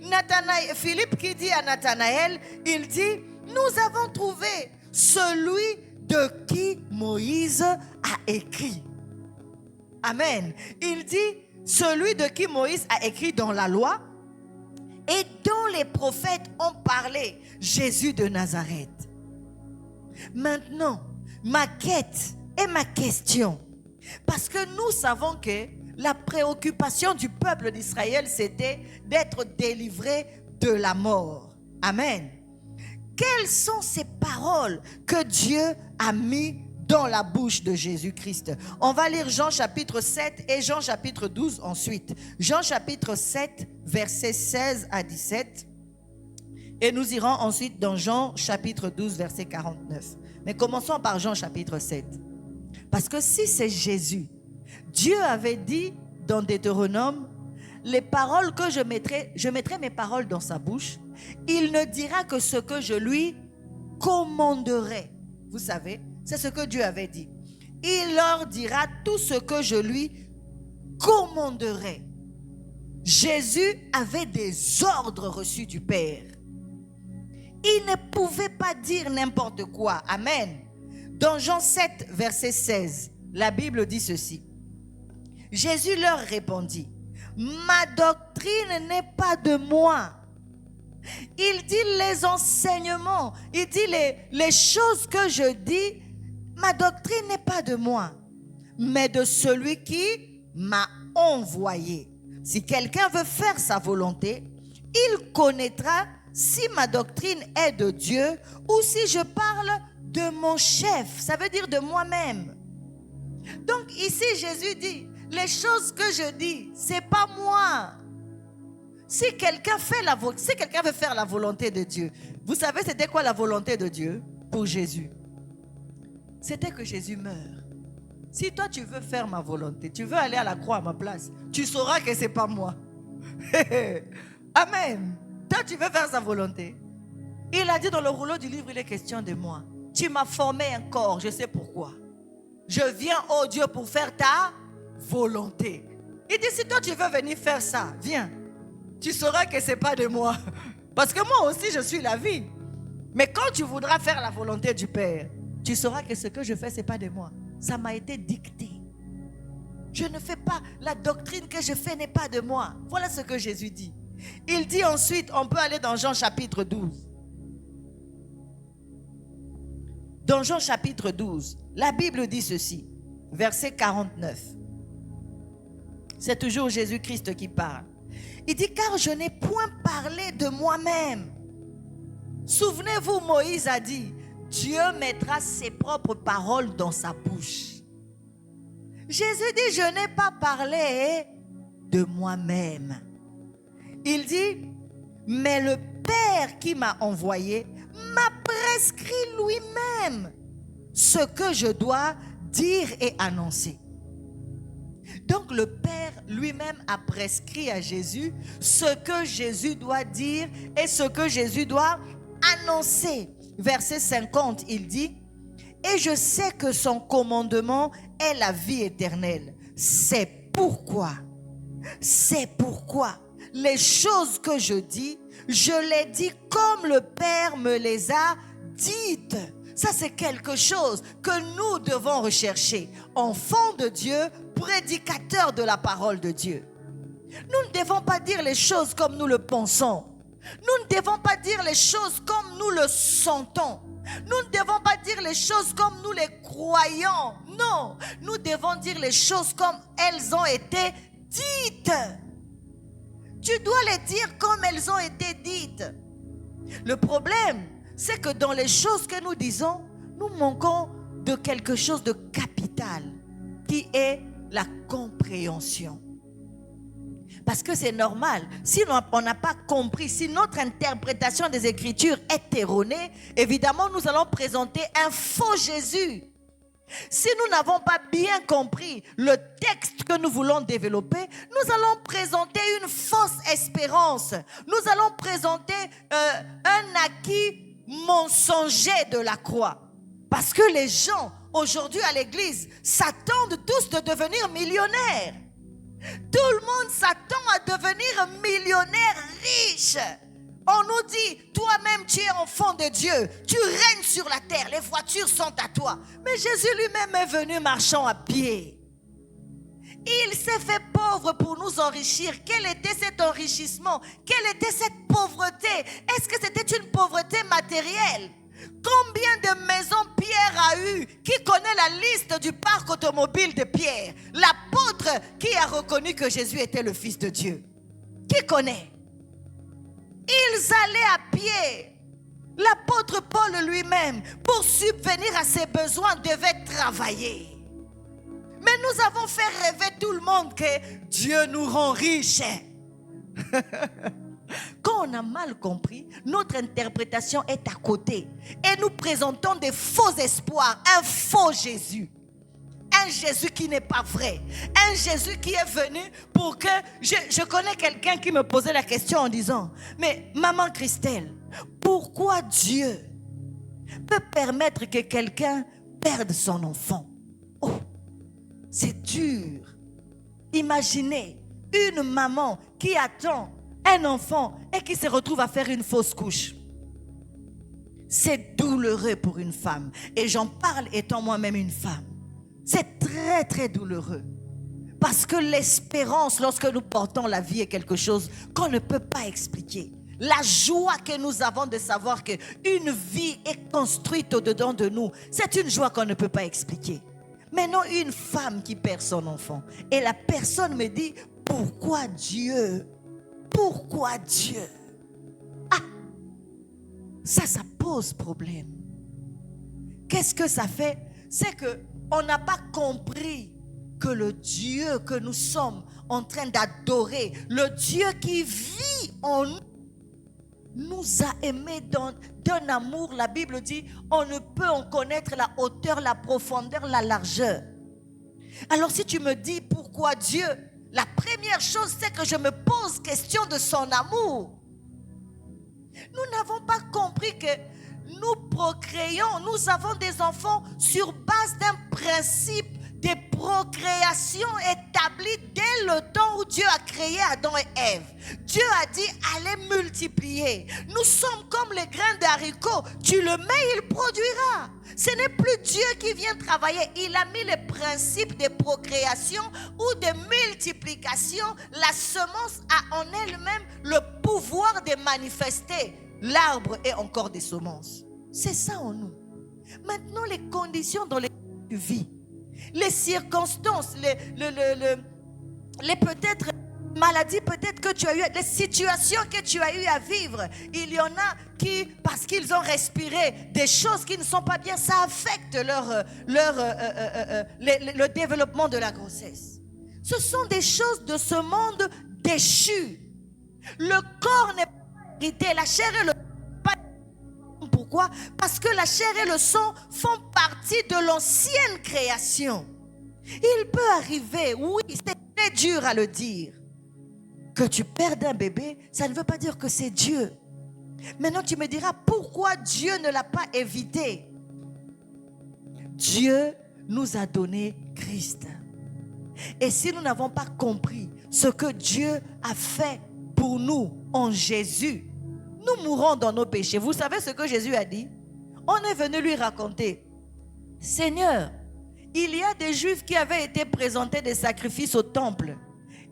Philippe qui dit à Nathanaël, il dit, nous avons trouvé celui de qui Moïse a écrit. Amen. Il dit, celui de qui Moïse a écrit dans la loi et dont les prophètes ont parlé, Jésus de Nazareth. Maintenant, ma quête et ma question, parce que nous savons que la préoccupation du peuple d'Israël, c'était d'être délivré de la mort. Amen. Quelles sont ces paroles que Dieu a mis dans la bouche de Jésus-Christ? On va lire Jean chapitre 7 et Jean chapitre 12 ensuite. Jean chapitre 7, versets 16 à 17. Et nous irons ensuite dans Jean chapitre 12, verset 49. Mais commençons par Jean chapitre 7. Parce que si c'est Jésus, Dieu avait dit dans Deutéronome, les paroles que je mettrai mes paroles dans sa bouche, il ne dira que ce que je lui commanderai. Vous savez, c'est ce que Dieu avait dit. Il leur dira tout ce que je lui commanderai. Jésus avait des ordres reçus du Père. Il ne pouvait pas dire n'importe quoi. Amen. Dans Jean 7, verset 16, la Bible dit ceci. Jésus leur répondit, ma doctrine n'est pas de moi, Il dit les enseignements, il dit les choses que je dis, ma doctrine n'est pas de moi, mais de celui qui m'a envoyé. Si quelqu'un veut faire sa volonté, il connaîtra si ma doctrine est de Dieu ou si je parle de mon chef, ça veut dire de moi-même. Donc ici Jésus dit, les choses que je dis, c'est pas moi. Si quelqu'un veut faire la volonté de Dieu, vous savez c'était quoi la volonté de Dieu pour Jésus? C'était que Jésus meure. Si toi tu veux faire ma volonté, tu veux aller à la croix à ma place, tu sauras que c'est pas moi. Amen. Toi tu veux faire sa volonté. Il a dit dans le rouleau du livre, il est question de moi. Tu m'as formé un corps, je sais pourquoi. Je viens, oh Dieu, pour faire ta volonté. Il dit, si toi tu veux venir faire ça, viens. Tu sauras que ce n'est pas de moi. Parce que moi aussi, je suis la vie. Mais quand tu voudras faire la volonté du Père, tu sauras que ce que je fais, ce n'est pas de moi. Ça m'a été dicté. Je ne fais pas, la doctrine que je fais n'est pas de moi. Voilà ce que Jésus dit. Il dit ensuite, on peut aller dans Jean chapitre 12. Dans Jean chapitre 12, la Bible dit ceci, verset 49. C'est toujours Jésus-Christ qui parle. Il dit, car je n'ai point parlé de moi-même. Souvenez-vous, Moïse a dit, Dieu mettra ses propres paroles dans sa bouche. Jésus dit, je n'ai pas parlé de moi-même. Il dit, mais le Père qui m'a envoyé m'a prescrit lui-même ce que je dois dire et annoncer. Donc le Père lui-même a prescrit à Jésus ce que Jésus doit dire et ce que Jésus doit annoncer. Verset 50, il dit, et je sais que son commandement est la vie éternelle. C'est pourquoi les choses que je dis, je les dis comme le Père me les a dites. Ça, c'est quelque chose que nous devons rechercher. Enfants de Dieu, prédicateurs de la parole de Dieu. Nous ne devons pas dire les choses comme nous le pensons. Nous ne devons pas dire les choses comme nous le sentons. Nous ne devons pas dire les choses comme nous les croyons. Non, nous devons dire les choses comme elles ont été dites. Tu dois les dire comme elles ont été dites. Le problème, c'est que dans les choses que nous disons, nous manquons de quelque chose de capital, qui est la compréhension. Parce que c'est normal, si on n'a pas compris, si notre interprétation des Écritures est erronée, évidemment nous allons présenter un faux Jésus. Si nous n'avons pas bien compris le texte que nous voulons développer, nous allons présenter une fausse espérance. Nous allons présenter un acquis mensonger de la croix. Parce que les gens, aujourd'hui à l'église, s'attendent tous de devenir millionnaires. Tout le monde s'attend à devenir millionnaire riche. On nous dit, toi-même tu es enfant de Dieu, tu règnes sur la terre, les voitures sont à toi. Mais Jésus lui-même est venu marchant à pied. Il s'est fait pauvre pour nous enrichir. Quel était cet enrichissement? Quelle était cette pauvreté? Est-ce que c'était une pauvreté matérielle? Combien de maisons Pierre a eu? Qui connaît la liste du parc automobile de Pierre? L'apôtre qui a reconnu que Jésus était le Fils de Dieu. Qui connaît? Ils allaient à pied. L'apôtre Paul lui-même, pour subvenir à ses besoins, devait travailler. Mais nous avons fait rêver tout le monde que Dieu nous rend riches. Quand on a mal compris, notre interprétation est à côté. Et nous présentons des faux espoirs, un faux Jésus. Un Jésus qui n'est pas vrai. Un Jésus qui est venu pour que... Je connais quelqu'un qui me posait la question en disant, mais maman Christelle, pourquoi Dieu peut permettre que quelqu'un perde son enfant? Oh, c'est dur. Imaginez une maman qui attend un enfant et qui se retrouve à faire une fausse couche. C'est douloureux pour une femme. Et j'en parle étant moi-même une femme. C'est très très douloureux. Parce que l'espérance, lorsque nous portons la vie, est quelque chose qu'on ne peut pas expliquer. La joie que nous avons de savoir qu'une vie est construite au-dedans de nous, c'est une joie qu'on ne peut pas expliquer. Maintenant, une femme qui perd son enfant, et la personne me dit, pourquoi Dieu? Pourquoi Dieu? Ah, ça pose problème. Qu'est-ce que ça fait? C'est qu'on n'a pas compris que le Dieu que nous sommes en train d'adorer, le Dieu qui vit en nous, nous a aimés d'un amour. La Bible dit, on ne peut en connaître la hauteur, la profondeur, la largeur. Alors si tu me dis pourquoi Dieu, la première chose c'est que je me pose question de son amour. Nous n'avons pas compris que nous procréons, nous avons des enfants sur base d'un principe de procréation établi dès le temps où Dieu a créé Adam et Ève. Dieu a dit, allez multiplier. Nous sommes comme les grains d'haricots. Tu le mets, il produira. Ce n'est plus Dieu qui vient travailler. Il a mis les principes de procréation ou de multiplication. La semence a en elle-même le pouvoir de manifester. L'arbre est encore des semences. C'est ça en nous. Maintenant, les conditions dans lesquelles tu vis, les circonstances, les peut-être maladies peut-être que tu as eu, les situations que tu as eu à vivre, il y en a qui, parce qu'ils ont respiré des choses qui ne sont pas bien, ça affecte le développement de la grossesse. Ce sont des choses de ce monde déchu. Le corps n'est pas hérité, la chair et le sang. Pourquoi? Parce que la chair et le sang font partie de l'ancienne création. Il peut arriver, oui, c'est très dur à le dire, que tu perdes un bébé, ça ne veut pas dire que c'est Dieu. Maintenant tu me diras, pourquoi Dieu ne l'a pas évité? Dieu nous a donné Christ. Et si nous n'avons pas compris ce que Dieu a fait pour nous en Jésus, nous mourrons dans nos péchés. Vous savez ce que Jésus a dit? On est venu lui raconter, Seigneur, il y a des Juifs qui avaient été présentés des sacrifices au temple.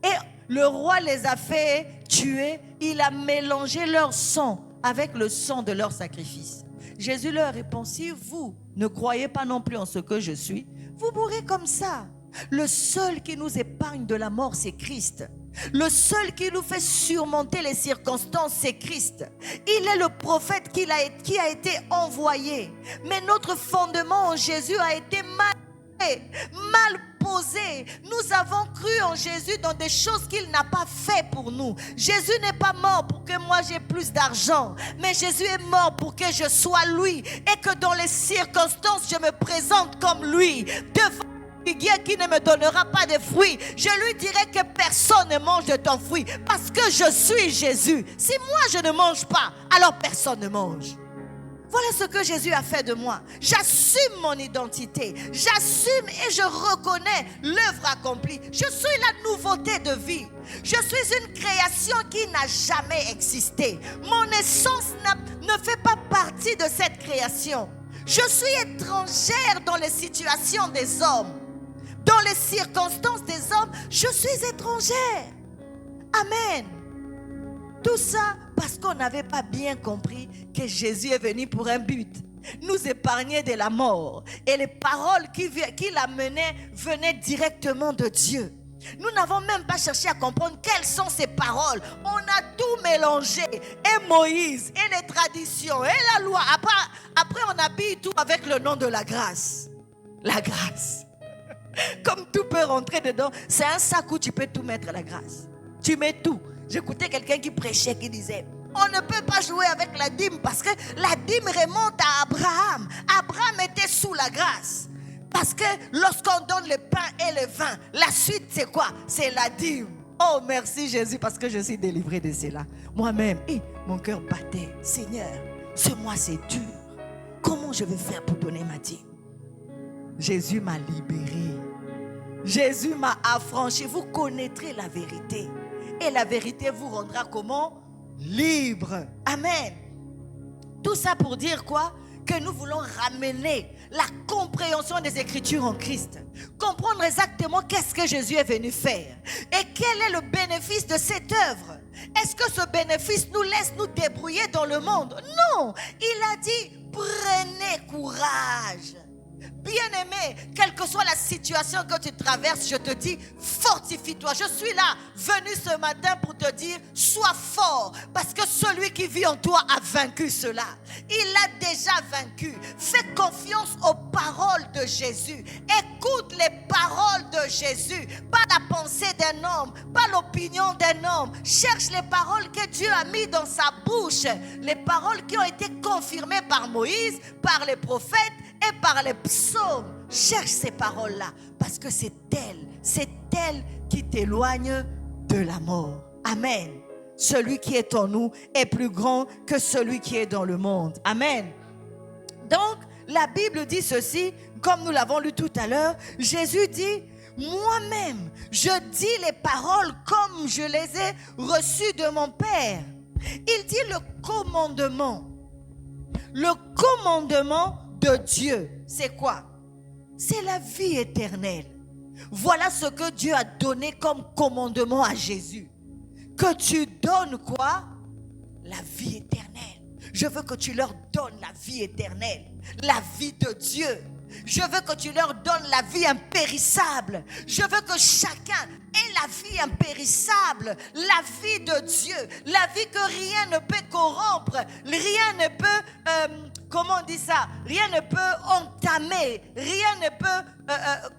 Et le roi les a fait tuer. Il a mélangé leur sang avec le sang de leur sacrifice. Jésus leur répond, si vous ne croyez pas non plus en ce que je suis, vous mourrez comme ça. Le seul qui nous épargne de la mort, c'est Christ. Le seul qui nous fait surmonter les circonstances, c'est Christ. Il est le prophète qui a été envoyé. Mais notre fondement en Jésus a été mal posé. Nous avons cru en Jésus dans des choses qu'il n'a pas fait pour nous. Jésus n'est pas mort pour que moi j'ai plus d'argent, mais Jésus est mort pour que je sois lui et que dans les circonstances je me présente comme lui devant qui ne me donnera pas de fruits. Je lui dirai que personne ne mange de ton fruit parce que je suis Jésus. Si moi je ne mange pas, alors personne ne mange. Voilà ce que Jésus a fait de moi. J'assume mon identité. J'assume et je reconnais l'œuvre accomplie. Je suis la nouveauté de vie. Je suis une création qui n'a jamais existé. Mon essence ne fait pas partie de cette création. Je suis étrangère dans les situations des hommes. Dans les circonstances des hommes, je suis étrangère. Amen. Tout ça parce qu'on n'avait pas bien compris que Jésus est venu pour un but. Nous épargner de la mort. Et les paroles qui l'amenaient venaient directement de Dieu. Nous n'avons même pas cherché à comprendre quelles sont ces paroles. On a tout mélangé. Et Moïse, et les traditions, et la loi. Après on habille tout avec le nom de la grâce. La grâce. Comme tout peut rentrer dedans, c'est un sac où tu peux tout mettre, la grâce. Tu mets tout. J'écoutais quelqu'un qui prêchait, qui disait, on ne peut pas jouer avec la dîme parce que la dîme remonte à Abraham. Abraham était sous la grâce. Parce que lorsqu'on donne le pain et le vin, la suite c'est quoi? C'est la dîme. Oh merci Jésus parce que je suis délivré de cela. Moi-même, mon cœur battait. Seigneur, ce mois c'est dur. Comment je vais faire pour donner ma dîme? Jésus m'a libéré. Jésus m'a affranchi. Vous connaîtrez la vérité. Et la vérité vous rendra comment? Libre. Amen. Tout ça pour dire quoi? Que nous voulons ramener la compréhension des Écritures en Christ. comprendre exactement qu'est-ce que Jésus est venu faire et quel est le bénéfice de cette œuvre. Est-ce que ce bénéfice nous laisse nous débrouiller dans le monde? Non, il a dit, prenez courage. Bien-aimé, quelle que soit la situation que tu traverses, je te dis, fortifie-toi. Je suis là, venu ce matin pour te dire, sois fort, parce que celui qui vit en toi a vaincu cela. Il a déjà vaincu. Fais confiance aux paroles de Jésus. Écoute les paroles de Jésus, pas la pensée d'un homme, pas l'opinion d'un homme. Cherche les paroles que Dieu a mises dans sa bouche, les paroles qui ont été confirmées par Moïse, par les prophètes et par les psaumes. Cherche ces paroles-là, parce que c'est elle qui t'éloigne de la mort. Amen. Celui qui est en nous est plus grand que celui qui est dans le monde. Amen. Donc, la Bible dit ceci, comme nous l'avons lu tout à l'heure. Jésus dit, moi-même, je dis les paroles comme je les ai reçues de mon Père. Il dit le commandement. Le commandement de Dieu, c'est quoi? C'est la vie éternelle. Voilà ce que Dieu a donné comme commandement à Jésus. Que tu donnes quoi? La vie éternelle. Je veux que tu leur donnes la vie éternelle, la vie de Dieu. Je veux que tu leur donnes la vie impérissable. Je veux que chacun ait la vie impérissable, la vie de Dieu, la vie que rien ne peut corrompre, rien ne peut, comment on dit ça? Rien ne peut entamer, rien ne peut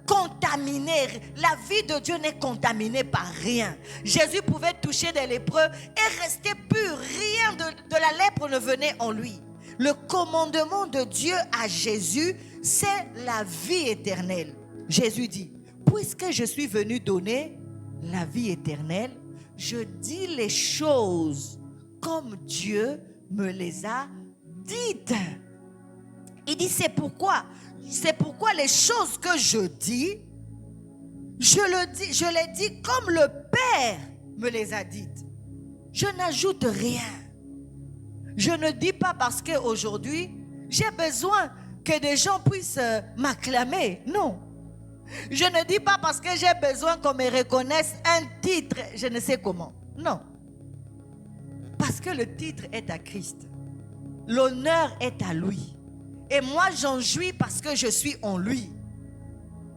contaminer. La vie de Dieu n'est contaminée par rien. Jésus pouvait toucher des lépreux et rester pur. Rien de la lèpre ne venait en lui. Le commandement de Dieu à Jésus, c'est la vie éternelle. Jésus dit, puisque je suis venu donner la vie éternelle, je dis les choses comme Dieu me les a dites. Il dit, c'est pourquoi les choses que je dis, je les dis comme le Père me les a dites. Je n'ajoute rien. Je ne dis pas parce qu'aujourd'hui, j'ai besoin que des gens puissent m'acclamer. Non. Je ne dis pas parce que j'ai besoin qu'on me reconnaisse un titre, je ne sais comment. Non. Parce que le titre est à Christ. L'honneur est à lui. Et moi, j'en jouis parce que je suis en lui.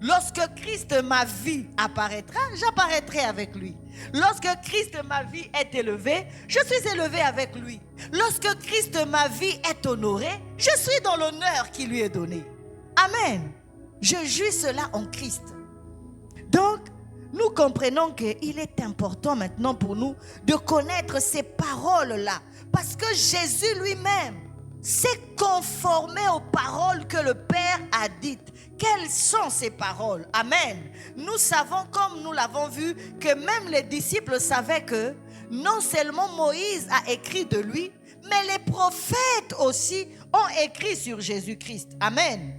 Lorsque Christ, ma vie, apparaîtra, j'apparaîtrai avec lui. Lorsque Christ, ma vie, est élevée, je suis élevé avec lui. Lorsque Christ, ma vie, est honorée, je suis dans l'honneur qui lui est donné. Amen. Je jouis cela en Christ. Donc, nous comprenons qu'il est important maintenant pour nous de connaître ces paroles-là. Parce que Jésus lui-même s'est conformé aux paroles que le Père a dites. Quelles sont ces paroles? Amen. Nous savons, comme nous l'avons vu, que même les disciples savaient que non seulement Moïse a écrit de lui, mais les prophètes aussi ont écrit sur Jésus-Christ. Amen.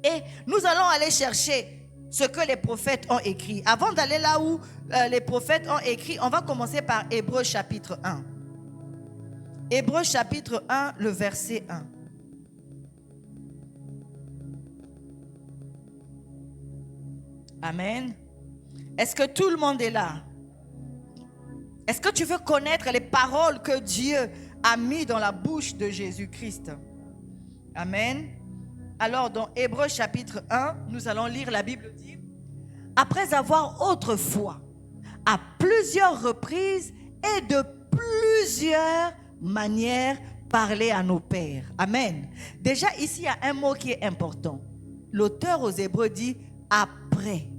Et nous allons aller chercher ce que les prophètes ont écrit. Avant d'aller là où les prophètes ont écrit, on va commencer par Hébreux chapitre 1. Hébreux chapitre 1, le verset 1. Amen. Est-ce que tout le monde est là? Est-ce que tu veux connaître les paroles que Dieu a mises dans la bouche de Jésus-Christ? Amen. Alors, dans Hébreux chapitre 1, nous allons lire, la Bible dit, après avoir autrefois, à plusieurs reprises et de plusieurs manières, parlé à nos pères. Amen. Déjà, ici, il y a un mot qui est important. L'auteur aux Hébreux dit après.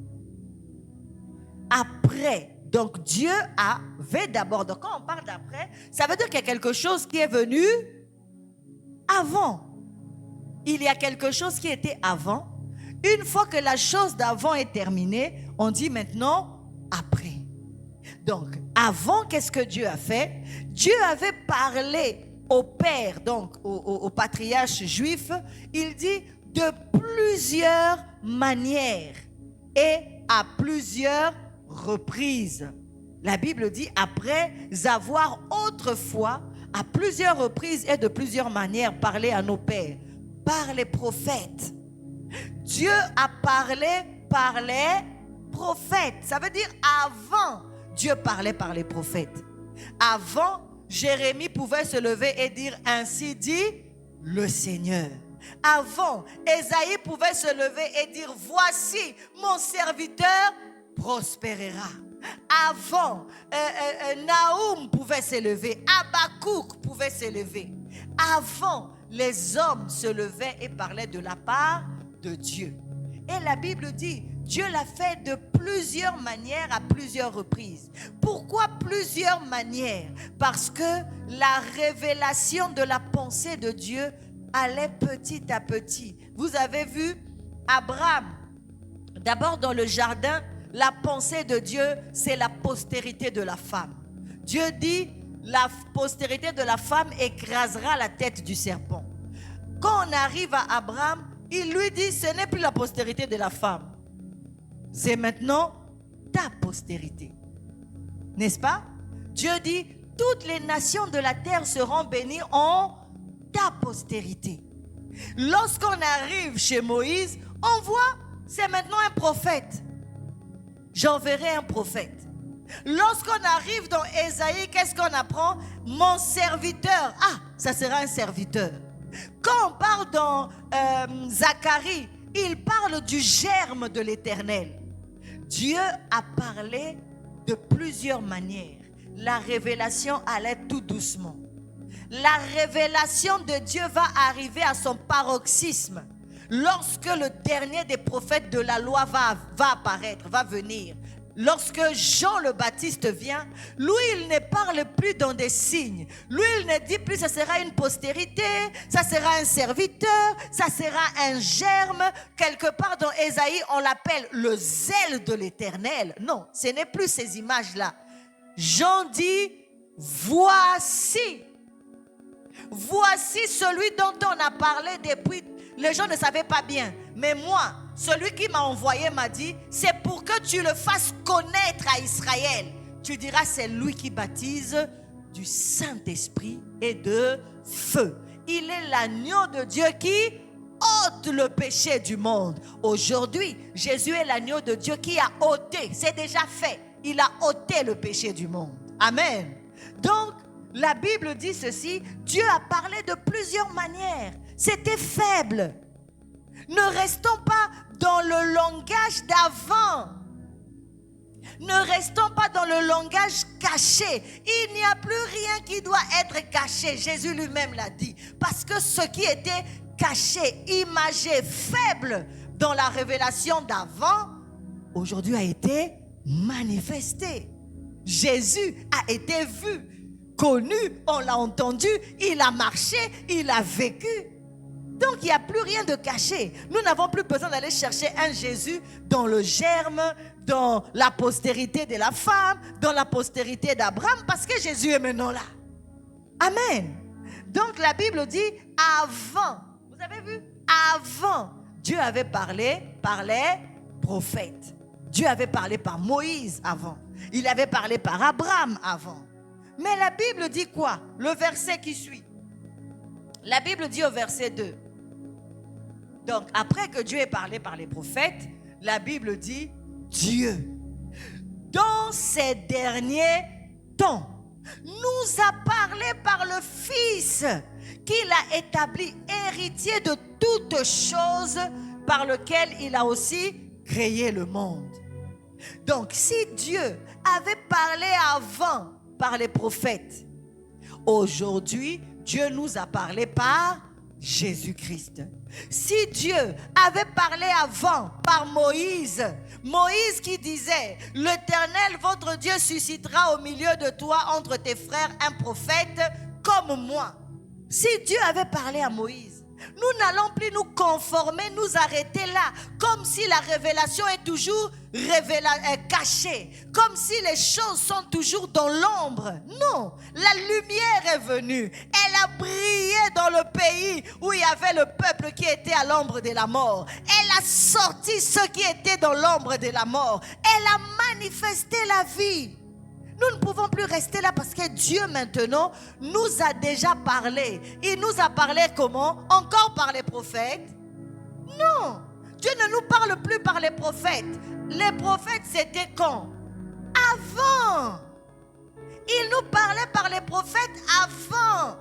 Après. Donc, Dieu avait d'abord. Donc, quand on parle d'après, ça veut dire qu'il y a quelque chose qui est venu avant. Il y a quelque chose qui était avant. Une fois que la chose d'avant est terminée, on dit maintenant après. Donc, avant, qu'est-ce que Dieu a fait? Dieu avait parlé au père, donc au patriarche juif. Il dit de plusieurs manières et à plusieurs reprises. La Bible dit après avoir autrefois, à plusieurs reprises et de plusieurs manières, parlé à nos pères par les prophètes. Dieu a parlé par les prophètes. Ça veut dire avant, Dieu parlait par les prophètes. Avant, Jérémie pouvait se lever et dire « Ainsi dit le Seigneur ». Avant, Ésaïe pouvait se lever et dire « Voici, mon serviteur prospérera ». Avant, Naoum pouvait se lever, Habakkuk pouvait se lever. Avant, les hommes se levaient et parlaient de la part de Dieu. Et la Bible dit, Dieu l'a fait de plusieurs manières à plusieurs reprises. Pourquoi plusieurs manières? Parce que la révélation de la pensée de Dieu allait petit à petit. Vous avez vu Abraham, d'abord dans le jardin, la pensée de Dieu, c'est la postérité de la femme. Dieu dit, la postérité de la femme écrasera la tête du serpent. Quand on arrive à Abraham, il lui dit, ce n'est plus la postérité de la femme. C'est maintenant ta postérité. N'est-ce pas? Dieu dit, toutes les nations de la terre seront bénies en ta postérité. Lorsqu'on arrive chez Moïse, on voit, c'est maintenant un prophète. J'enverrai un prophète. Lorsqu'on arrive dans Ésaïe, qu'est-ce qu'on apprend? Mon serviteur. Ah, ça sera un serviteur. Quand on parle dans Zacharie, il parle du germe de l'Éternel. Dieu a parlé de plusieurs manières. La révélation allait tout doucement. La révélation de Dieu va arriver à son paroxysme lorsque le dernier des prophètes de la loi va apparaître, va venir. Lorsque Jean le Baptiste vient, lui, il ne parle plus dans des signes. Lui, il ne dit plus, ça sera une postérité, ça sera un serviteur, ça sera un germe. Quelque part dans Ésaïe, on l'appelle le zèle de l'Éternel. Non, ce n'est plus ces images-là. Jean dit, voici celui dont on a parlé depuis. Les gens ne savaient pas bien. Mais moi, celui qui m'a envoyé m'a dit, c'est pour que tu le fasses connaître à Israël. Tu diras, c'est lui qui baptise du Saint-Esprit et de feu. Il est l'agneau de Dieu qui ôte le péché du monde. Aujourd'hui, Jésus est l'agneau de Dieu qui a ôté. C'est déjà fait. Il a ôté le péché du monde. Amen. Donc, la Bible dit ceci, Dieu a parlé de plusieurs manières. C'était faible. Ne restons pas dans le langage d'avant. Ne restons pas dans le langage caché. Il n'y a plus rien qui doit être caché. Jésus lui-même l'a dit. Parce que ce qui était caché, imagé, faible dans la révélation d'avant, aujourd'hui a été manifesté. Jésus a été vu, connu, on l'a entendu, il a marché, il a vécu. Donc il n'y a plus rien de caché. Nous n'avons plus besoin d'aller chercher un Jésus dans le germe, dans la postérité de la femme, dans la postérité d'Abraham, parce que Jésus est maintenant là. Amen. Donc la Bible dit avant, vous avez vu? Avant, Dieu avait parlé par les prophètes. Dieu avait parlé par Moïse avant. Il avait parlé par Abraham avant. Mais la Bible dit quoi? Le verset qui suit. La Bible dit au verset 2. Donc, après que Dieu ait parlé par les prophètes, la Bible dit Dieu, dans ces derniers temps, nous a parlé par le Fils qu'il a établi héritier de toutes choses, par lequel il a aussi créé le monde. Donc, si Dieu avait parlé avant par les prophètes, aujourd'hui, Dieu nous a parlé par Jésus-Christ. Si Dieu avait parlé avant par Moïse, Moïse qui disait, l'Éternel votre Dieu suscitera au milieu de toi entre tes frères un prophète comme moi. Si Dieu avait parlé à Moïse, nous n'allons plus nous conformer, nous arrêter là, comme si la révélation est toujours cachée, comme si les choses sont toujours dans l'ombre. Non, la lumière est venue, elle a brillé dans le pays où il y avait le peuple qui était à l'ombre de la mort. Elle a sorti ceux qui étaient dans l'ombre de la mort. Elle a manifesté la vie. Nous ne pouvons plus rester là parce que Dieu maintenant nous a déjà parlé. Il nous a parlé comment? Encore par les prophètes? Non. Dieu ne nous parle plus par les prophètes. Les prophètes, c'était quand? Avant. Il nous parlait par les prophètes avant.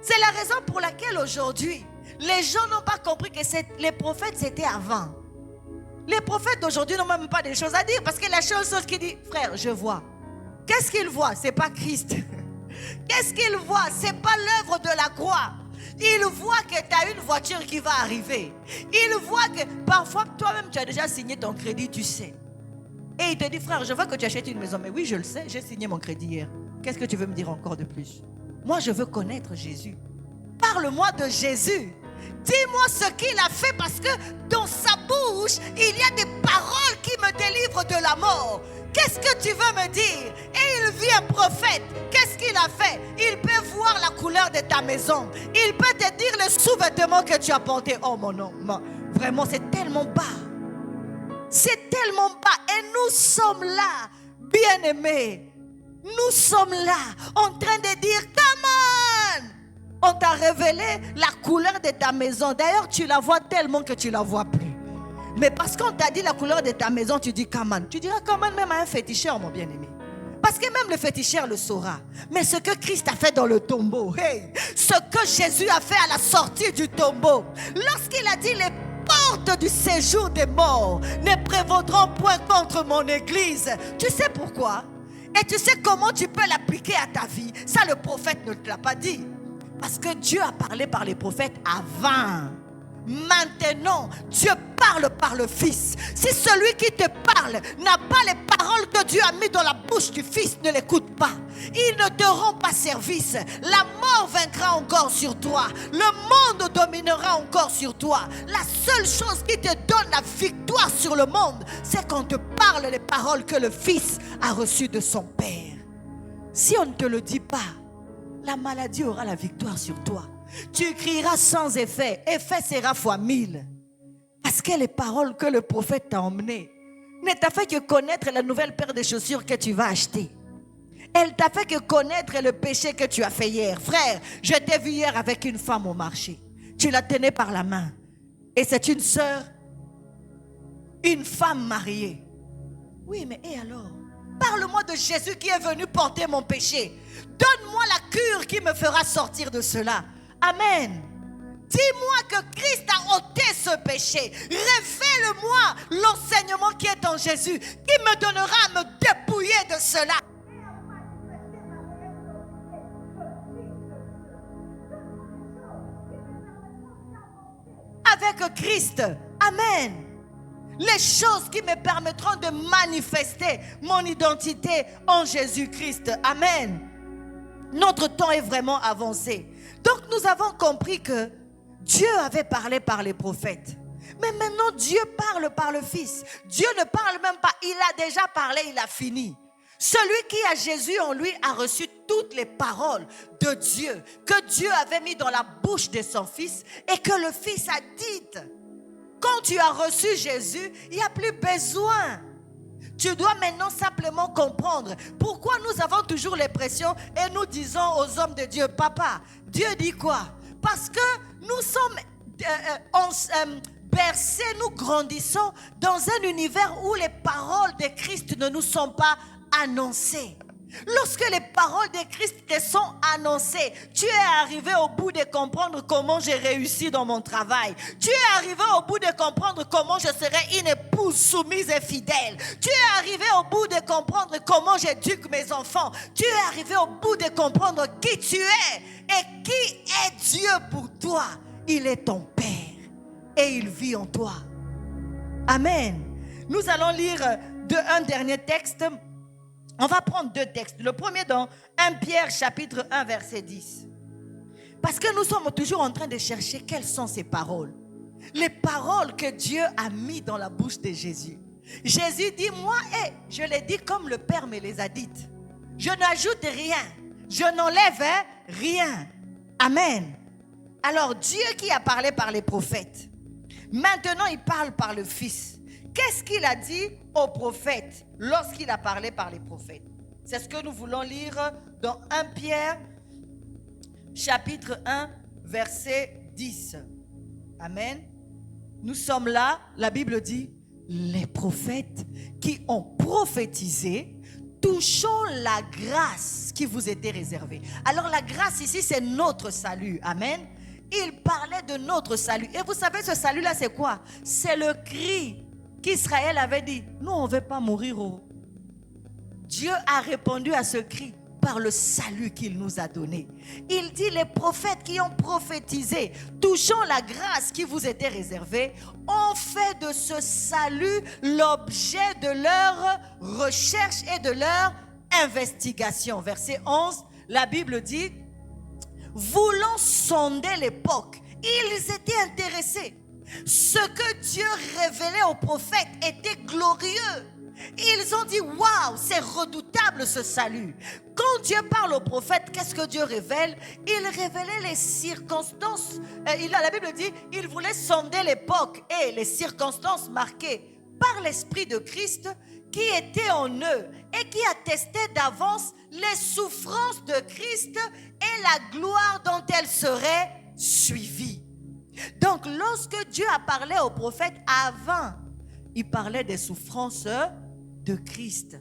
C'est la raison pour laquelle aujourd'hui, les gens n'ont pas compris que les prophètes, c'était avant. Les prophètes d'aujourd'hui n'ont même pas des choses à dire parce que la seule chose qu'ils disent, frère, je vois. Qu'est-ce qu'ils voient? Ce n'est pas Christ. Qu'est-ce qu'ils voient? Ce n'est pas l'œuvre de la croix. Ils voient que tu as une voiture qui va arriver. Ils voient que parfois, toi-même, tu as déjà signé ton crédit, tu sais. Et il te dit, frère, je veux que tu achètes une maison. Mais oui, je le sais, j'ai signé mon crédit hier. Qu'est-ce que tu veux me dire encore de plus? Moi, je veux connaître Jésus. Parle-moi de Jésus. Dis-moi ce qu'il a fait parce que dans sa bouche, il y a des paroles qui me délivrent de la mort. Qu'est-ce que tu veux me dire? Et il vit un prophète. Qu'est-ce qu'il a fait? Il peut voir la couleur de ta maison. Il peut te dire le sous-vêtement que tu as porté. Oh mon homme, vraiment c'est tellement bas. C'est tellement bas. Et nous sommes là, bien-aimés. Nous sommes là, en train de dire, come on! On t'a révélé la couleur de ta maison. D'ailleurs, tu la vois tellement que tu ne la vois plus. Mais parce qu'on t'a dit la couleur de ta maison, tu dis come on. Tu diras come on même à un féticheur, mon bien-aimé. Parce que même le féticheur le saura. Mais ce que Christ a fait dans le tombeau, hey, ce que Jésus a fait à la sortie du tombeau, lorsqu'il a dit les portes du séjour des morts ne prévaudront point contre mon église. Tu sais pourquoi? Et tu sais comment tu peux l'appliquer à ta vie? Ça, le prophète ne te l'a pas dit. Parce que Dieu a parlé par les prophètes avant. Maintenant, Dieu parle par le Fils. Si celui qui te parle n'a pas les paroles que Dieu a mises dans la bouche du Fils, ne l'écoute pas. Il ne te rend pas service. La mort vaincra encore sur toi. Le monde dominera encore sur toi. La seule chose qui te donne la victoire sur le monde, c'est qu'on te parle les paroles que le Fils a reçues de son Père. Si on ne te le dit pas, la maladie aura la victoire sur toi. Tu crieras sans effet. Effet sera fois 1000. Parce que les paroles que le prophète t'a emmenées ne t'a fait que connaître la nouvelle paire de chaussures que tu vas acheter. Elle t'a fait que connaître le péché que tu as fait hier. Frère, je t'ai vu hier avec une femme au marché. Tu la tenais par la main. Et c'est une sœur, une femme mariée. Oui, mais et alors? Parle-moi de Jésus qui est venu porter mon péché. Donne-moi la cure qui me fera sortir de cela. Amen. Dis-moi que Christ a ôté ce péché. Révèle-moi l'enseignement qui est en Jésus, qui me donnera à me dépouiller de cela. Avec Christ. Amen. Les choses qui me permettront de manifester mon identité en Jésus-Christ. Amen. Notre temps est vraiment avancé. Donc nous avons compris que Dieu avait parlé par les prophètes. Mais maintenant Dieu parle par le Fils. Dieu ne parle même pas. Il a déjà parlé, il a fini. Celui qui a Jésus en lui a reçu toutes les paroles de Dieu que Dieu avait mis dans la bouche de son Fils et que le Fils a dites. Quand tu as reçu Jésus, il n'y a plus besoin. Tu dois maintenant simplement comprendre pourquoi nous avons toujours les pressions et nous disons aux hommes de Dieu, papa, Dieu dit quoi? Parce que nous sommes bercés, nous grandissons dans un univers où les paroles de Christ ne nous sont pas annoncées. Lorsque les paroles de Christ te sont annoncées, tu es arrivé au bout de comprendre comment j'ai réussi dans mon travail. Tu es arrivé au bout de comprendre comment je serai une épouse soumise et fidèle. Tu es arrivé au bout de comprendre comment j'éduque mes enfants. Tu es arrivé au bout de comprendre qui tu es et qui est Dieu pour toi. Il est ton Père et il vit en toi. Amen. Nous allons lire un dernier texte. On va prendre deux textes. Le premier dans 1 Pierre chapitre 1 verset 10. Parce que nous sommes toujours en train de chercher quelles sont ces paroles. Les paroles que Dieu a mis dans la bouche de Jésus. Jésus dit, moi, je les dis comme le Père me les a dites. Je n'ajoute rien. Je n'enlève rien. Amen. Alors Dieu qui a parlé par les prophètes, maintenant il parle par le Fils. Qu'est-ce qu'il a dit aux prophètes lorsqu'il a parlé par les prophètes? C'est ce que nous voulons lire dans 1 Pierre, chapitre 1, verset 10. Amen. Nous sommes là, la Bible dit, les prophètes qui ont prophétisé, touchant la grâce qui vous était réservée. Alors la grâce ici, c'est notre salut. Amen. Il parlait de notre salut. Et vous savez, ce salut-là, c'est quoi? C'est le cri qu'Israël avait dit. Nous, on ne veut pas mourir. Dieu a répondu à ce cri par le salut qu'il nous a donné. Il dit, les prophètes qui ont prophétisé, touchant la grâce qui vous était réservée, ont fait de ce salut l'objet de leur recherche et de leur investigation. Verset 11, la Bible dit, voulant sonder l'époque, ils étaient intéressés. Ce que Dieu révélait aux prophètes était glorieux. Ils ont dit, waouh, c'est redoutable ce salut. Quand Dieu parle aux prophètes, qu'est-ce que Dieu révèle? Il révélait les circonstances. La Bible dit, il voulait sonder l'époque et les circonstances marquées par l'Esprit de Christ qui était en eux et qui attestait d'avance les souffrances de Christ et la gloire dont elles seraient suivies. Donc, lorsque Dieu a parlé aux prophètes avant, il parlait des souffrances de Christ.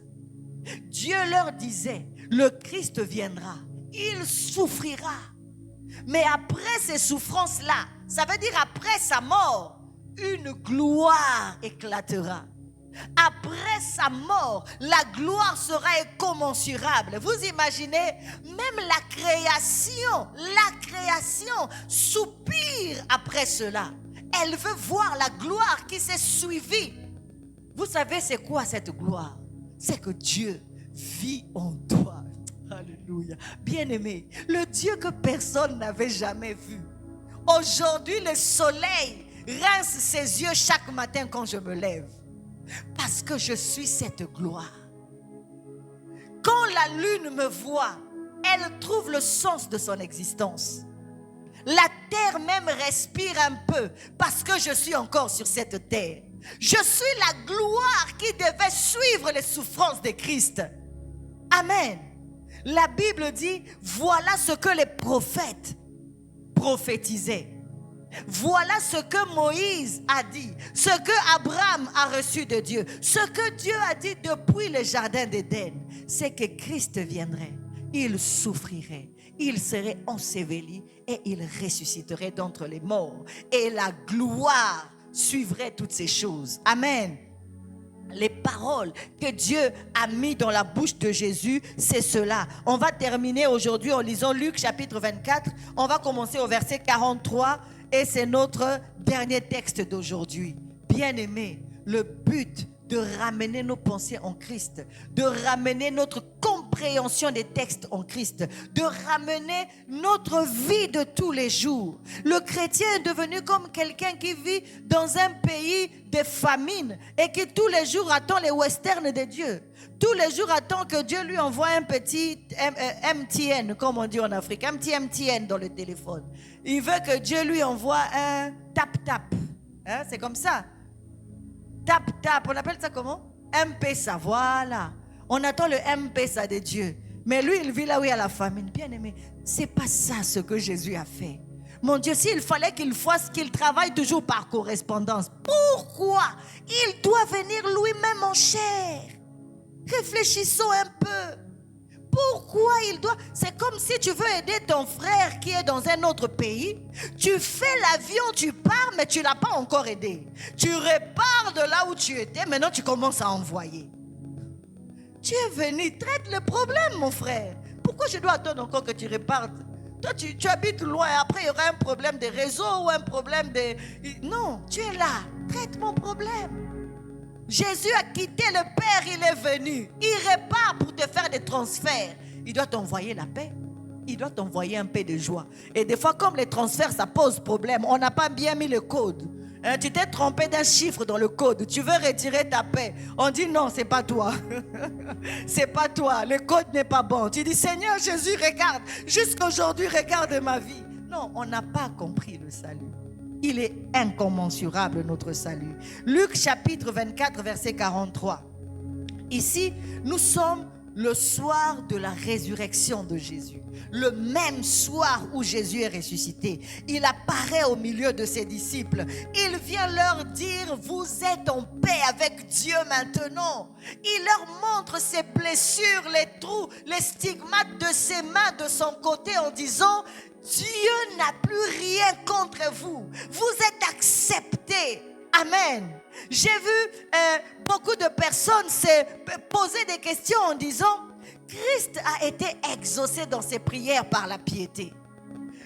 Dieu leur disait, le Christ viendra, il souffrira. Mais après ces souffrances-là, ça veut dire après sa mort, une gloire éclatera. Après sa mort, la gloire sera incommensurable. Vous imaginez, même la création soupire après cela. Elle veut voir la gloire qui s'est suivie. Vous savez c'est quoi cette gloire? C'est que Dieu vit en toi. Alléluia. Bien-aimé, le Dieu que personne n'avait jamais vu. Aujourd'hui, le soleil rince ses yeux chaque matin quand je me lève. Parce que je suis cette gloire. Quand la lune me voit, elle trouve le sens de son existence. La terre même respire un peu parce que je suis encore sur cette terre. Je suis la gloire qui devait suivre les souffrances de Christ. Amen. La Bible dit, voilà ce que les prophètes prophétisaient. Voilà ce que Moïse a dit, ce que Abraham a reçu de Dieu, ce que Dieu a dit depuis le jardin d'Éden, c'est que Christ viendrait, il souffrirait, il serait enseveli et il ressusciterait d'entre les morts et la gloire suivrait toutes ces choses. Amen. Les paroles que Dieu a mis dans la bouche de Jésus, c'est cela. On va terminer aujourd'hui en lisant Luc chapitre 24. On va commencer au verset 43 et c'est notre dernier texte d'aujourd'hui. Bien-aimés, le but de ramener nos pensées en Christ, de ramener notre compréhension des textes en Christ, de ramener notre vie de tous les jours. Le chrétien est devenu comme quelqu'un qui vit dans un pays de famine et qui tous les jours attend les westerns de Dieu. Tous les jours attend que Dieu lui envoie un petit MTN, comme on dit en Afrique, un petit MTN dans le téléphone. Il veut que Dieu lui envoie un tap-tap. Hein, c'est comme ça. Tap-tap, on appelle ça comment? M-Pesa, voilà. On attend le M-Pesa de Dieu. Mais lui, il vit là où il y a la famine. Bien aimé, c'est pas ça ce que Jésus a fait. Mon Dieu, s'il fallait qu'il travaille toujours par correspondance, pourquoi il doit venir lui-même en chair? Réfléchissons un peu. Pourquoi il doit... C'est comme si tu veux aider ton frère qui est dans un autre pays. Tu fais l'avion, tu pars, mais tu ne l'as pas encore aidé. Tu repars de là où tu étais, maintenant tu commences à envoyer. Tu es venu, traite le problème, mon frère. Pourquoi je dois attendre encore que tu repartes? Toi, tu habites loin, après il y aura un problème de réseau ou un problème de... Non, tu es là, traite mon problème. Jésus a quitté le Père, il est venu. Il repart pour te faire des transferts. Il doit t'envoyer la paix. Il doit t'envoyer un peu de joie. Et des fois, comme les transferts, ça pose problème. On n'a pas bien mis le code. Tu t'es trompé d'un chiffre dans le code. Tu veux retirer ta paix. On dit non, c'est pas toi. C'est pas toi. Le code n'est pas bon. Tu dis Seigneur Jésus, regarde. Jusqu'aujourd'hui, regarde ma vie. Non, on n'a pas compris le salut. Il est incommensurable notre salut. Luc chapitre 24 verset 43. Ici, nous sommes le soir de la résurrection de Jésus, le même soir où Jésus est ressuscité, il apparaît au milieu de ses disciples. Il vient leur dire, vous êtes en paix avec Dieu maintenant. Il leur montre ses blessures, les trous, les stigmates de ses mains, de son côté, en disant, Dieu n'a plus rien contre vous. Vous êtes acceptés. Amen. J'ai vu beaucoup de personnes se poser des questions en disant, Christ a été exaucé dans ses prières par la piété.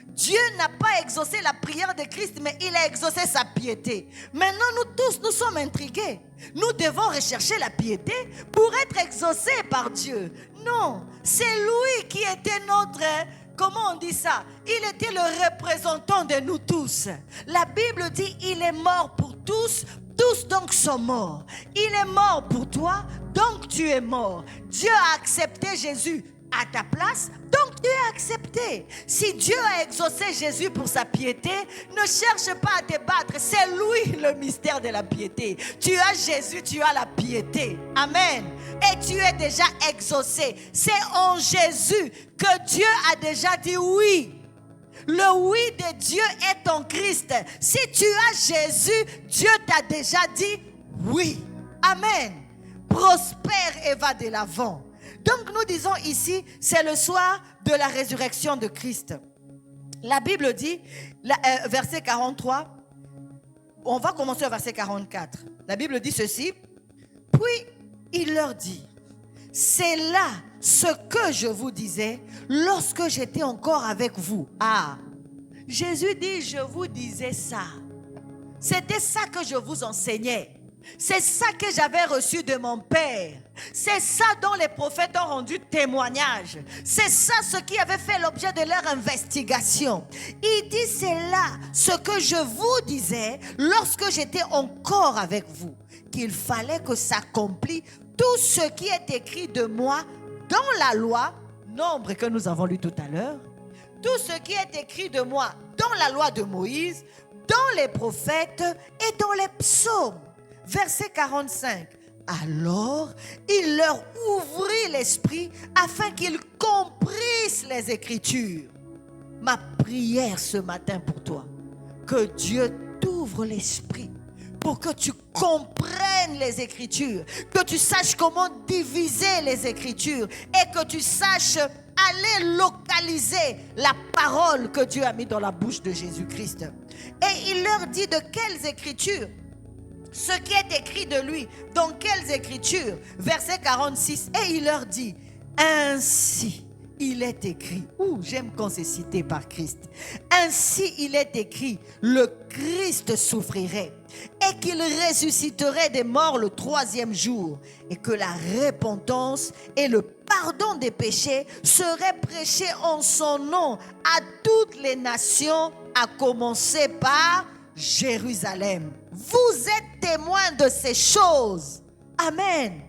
Dieu n'a pas exaucé la prière de Christ, mais il a exaucé sa piété. Maintenant, nous tous, nous sommes intrigués. Nous devons rechercher la piété pour être exaucés par Dieu. Non, c'est lui qui était notre... Comment on dit ça? Il était le représentant de nous tous. La Bible dit, il est mort pour tous. Tous donc sont morts. Il est mort pour toi, donc tu es mort. Dieu a accepté Jésus à ta place, donc tu es accepté. Si Dieu a exaucé Jésus pour sa piété, ne cherche pas à te battre. C'est lui le mystère de la piété. Tu as Jésus, tu as la piété. Amen. Et tu es déjà exaucé. C'est en Jésus que Dieu a déjà dit oui. Le oui de Dieu est en Christ. Si tu as Jésus, Dieu t'a déjà dit oui. Amen. Prospère et va de l'avant. Donc nous disons ici, c'est le soir de la résurrection de Christ. La Bible dit, verset 43, on va commencer au verset 44. La Bible dit ceci, puis il leur dit, c'est là ce que je vous disais lorsque j'étais encore avec vous. Ah, Jésus dit, je vous disais ça. C'était ça que je vous enseignais. C'est ça que j'avais reçu de mon Père. C'est ça dont les prophètes ont rendu témoignage. C'est ça ce qui avait fait l'objet de leur investigation. Il dit, c'est là ce que je vous disais lorsque j'étais encore avec vous, qu'il fallait que s'accomplisse tout ce qui est écrit de moi dans la loi, nombre que nous avons lu tout à l'heure, tout ce qui est écrit de moi dans la loi de Moïse, dans les prophètes et dans les psaumes. Verset 45. Alors, il leur ouvrit l'esprit afin qu'ils comprissent les Écritures. Ma prière ce matin pour toi, que Dieu t'ouvre l'esprit pour que tu comprennes les Écritures, que tu saches comment diviser les Écritures et que tu saches aller localiser la parole que Dieu a mise dans la bouche de Jésus-Christ. Et il leur dit de quelles Écritures? Ce qui est écrit de lui, dans quelles Écritures? Verset 46, et il leur dit, ainsi il est écrit, j'aime quand c'est cité par Christ, ainsi il est écrit, le Christ souffrirait et qu'il ressusciterait des morts le 3e jour et que la repentance et le pardon des péchés seraient prêchés en son nom à toutes les nations, à commencer par Jérusalem. Vous êtes témoins de ces choses. Amen.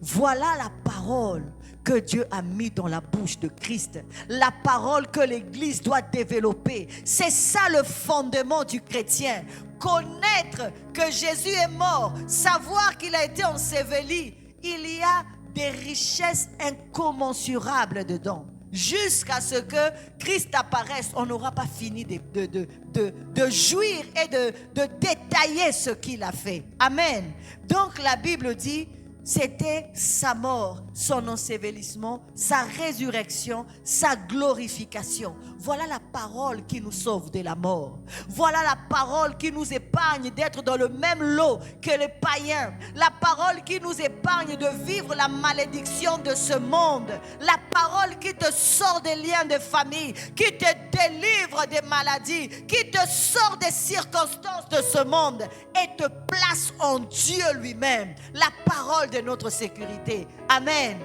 Voilà la parole que Dieu a mis dans la bouche de Christ. La parole que l'Église doit développer. C'est ça le fondement du chrétien. Connaître que Jésus est mort, savoir qu'il a été enseveli. Il y a des richesses incommensurables dedans. Jusqu'à ce que Christ apparaisse, on n'aura pas fini de jouir et de détailler ce qu'il a fait. Amen. Donc la Bible dit, c'était sa mort, son ensevelissement, sa résurrection, sa glorification. Voilà la parole qui nous sauve de la mort. Voilà la parole qui nous épargne d'être dans le même lot que les païens. La parole qui nous épargne de vivre la malédiction de ce monde. La parole qui te sort des liens de famille, qui te délivre des maladies, qui te sort des circonstances de ce monde et te place en Dieu lui-même. La parole de notre sécurité. Amen.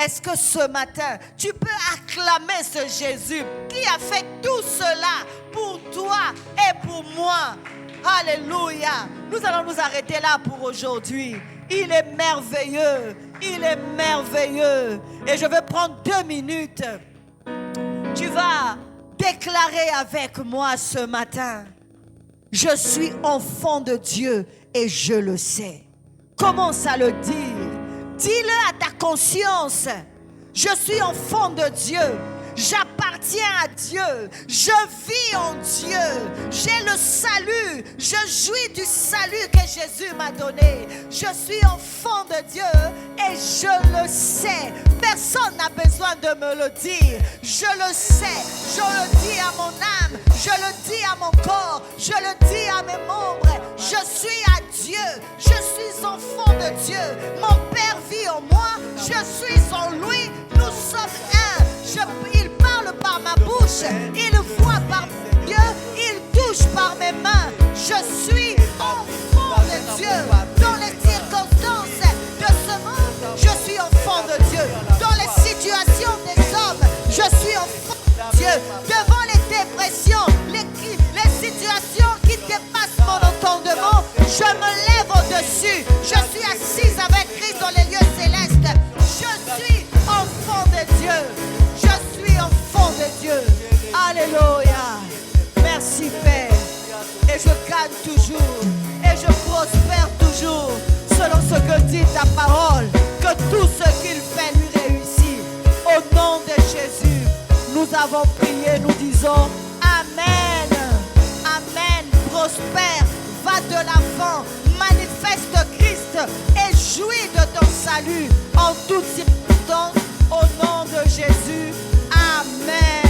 Est-ce que ce matin, tu peux acclamer ce Jésus qui a fait tout cela pour toi et pour moi? Alléluia. Nous allons nous arrêter là pour aujourd'hui. Il est merveilleux. Il est merveilleux. Et je vais prendre 2 minutes. Tu vas déclarer avec moi ce matin: je suis enfant de Dieu et je le sais. Commence à le dire. Dis-le à ta conscience. Je suis enfant de Dieu. J'appartiens à Dieu. Je vis en Dieu. J'ai le salut. Je jouis du salut que Jésus m'a donné. Je suis enfant de Dieu et je le sais. Personne n'a besoin de me le dire. Je le sais. Je le dis à mon âme. Je le dis à mon corps. Je le dis à mes membres. Je suis à Dieu. Je suis enfant de Dieu. Mon Père vit en moi. Je suis en lui. Nous sommes un. Il parle par ma bouche. Il voit par mes yeux. Il touche par mes mains. Je suis enfant de Dieu. Dans les circonstances de ce monde, je suis enfant de Dieu. Dans les situations des hommes, je suis enfant de Dieu. Devant les dépressions, les situations qui dépassent mon entendement, je me lève au-dessus. Je suis assise avec Christ dans les lieux célestes. Je suis enfant de Dieu. Je suis enfant de Dieu. Alléluia. Merci Père. Et je gagne toujours. Et je prospère toujours. Selon ce que dit ta parole. Que tout ce qu'il fait lui réussit. Au nom de Jésus, nous avons prié, nous disons Amen. Amen. Prospère. Va de l'avant. Manifeste Christ. Et jouis de ton salut. En toutes circonstances. Au nom de Jésus. Amen.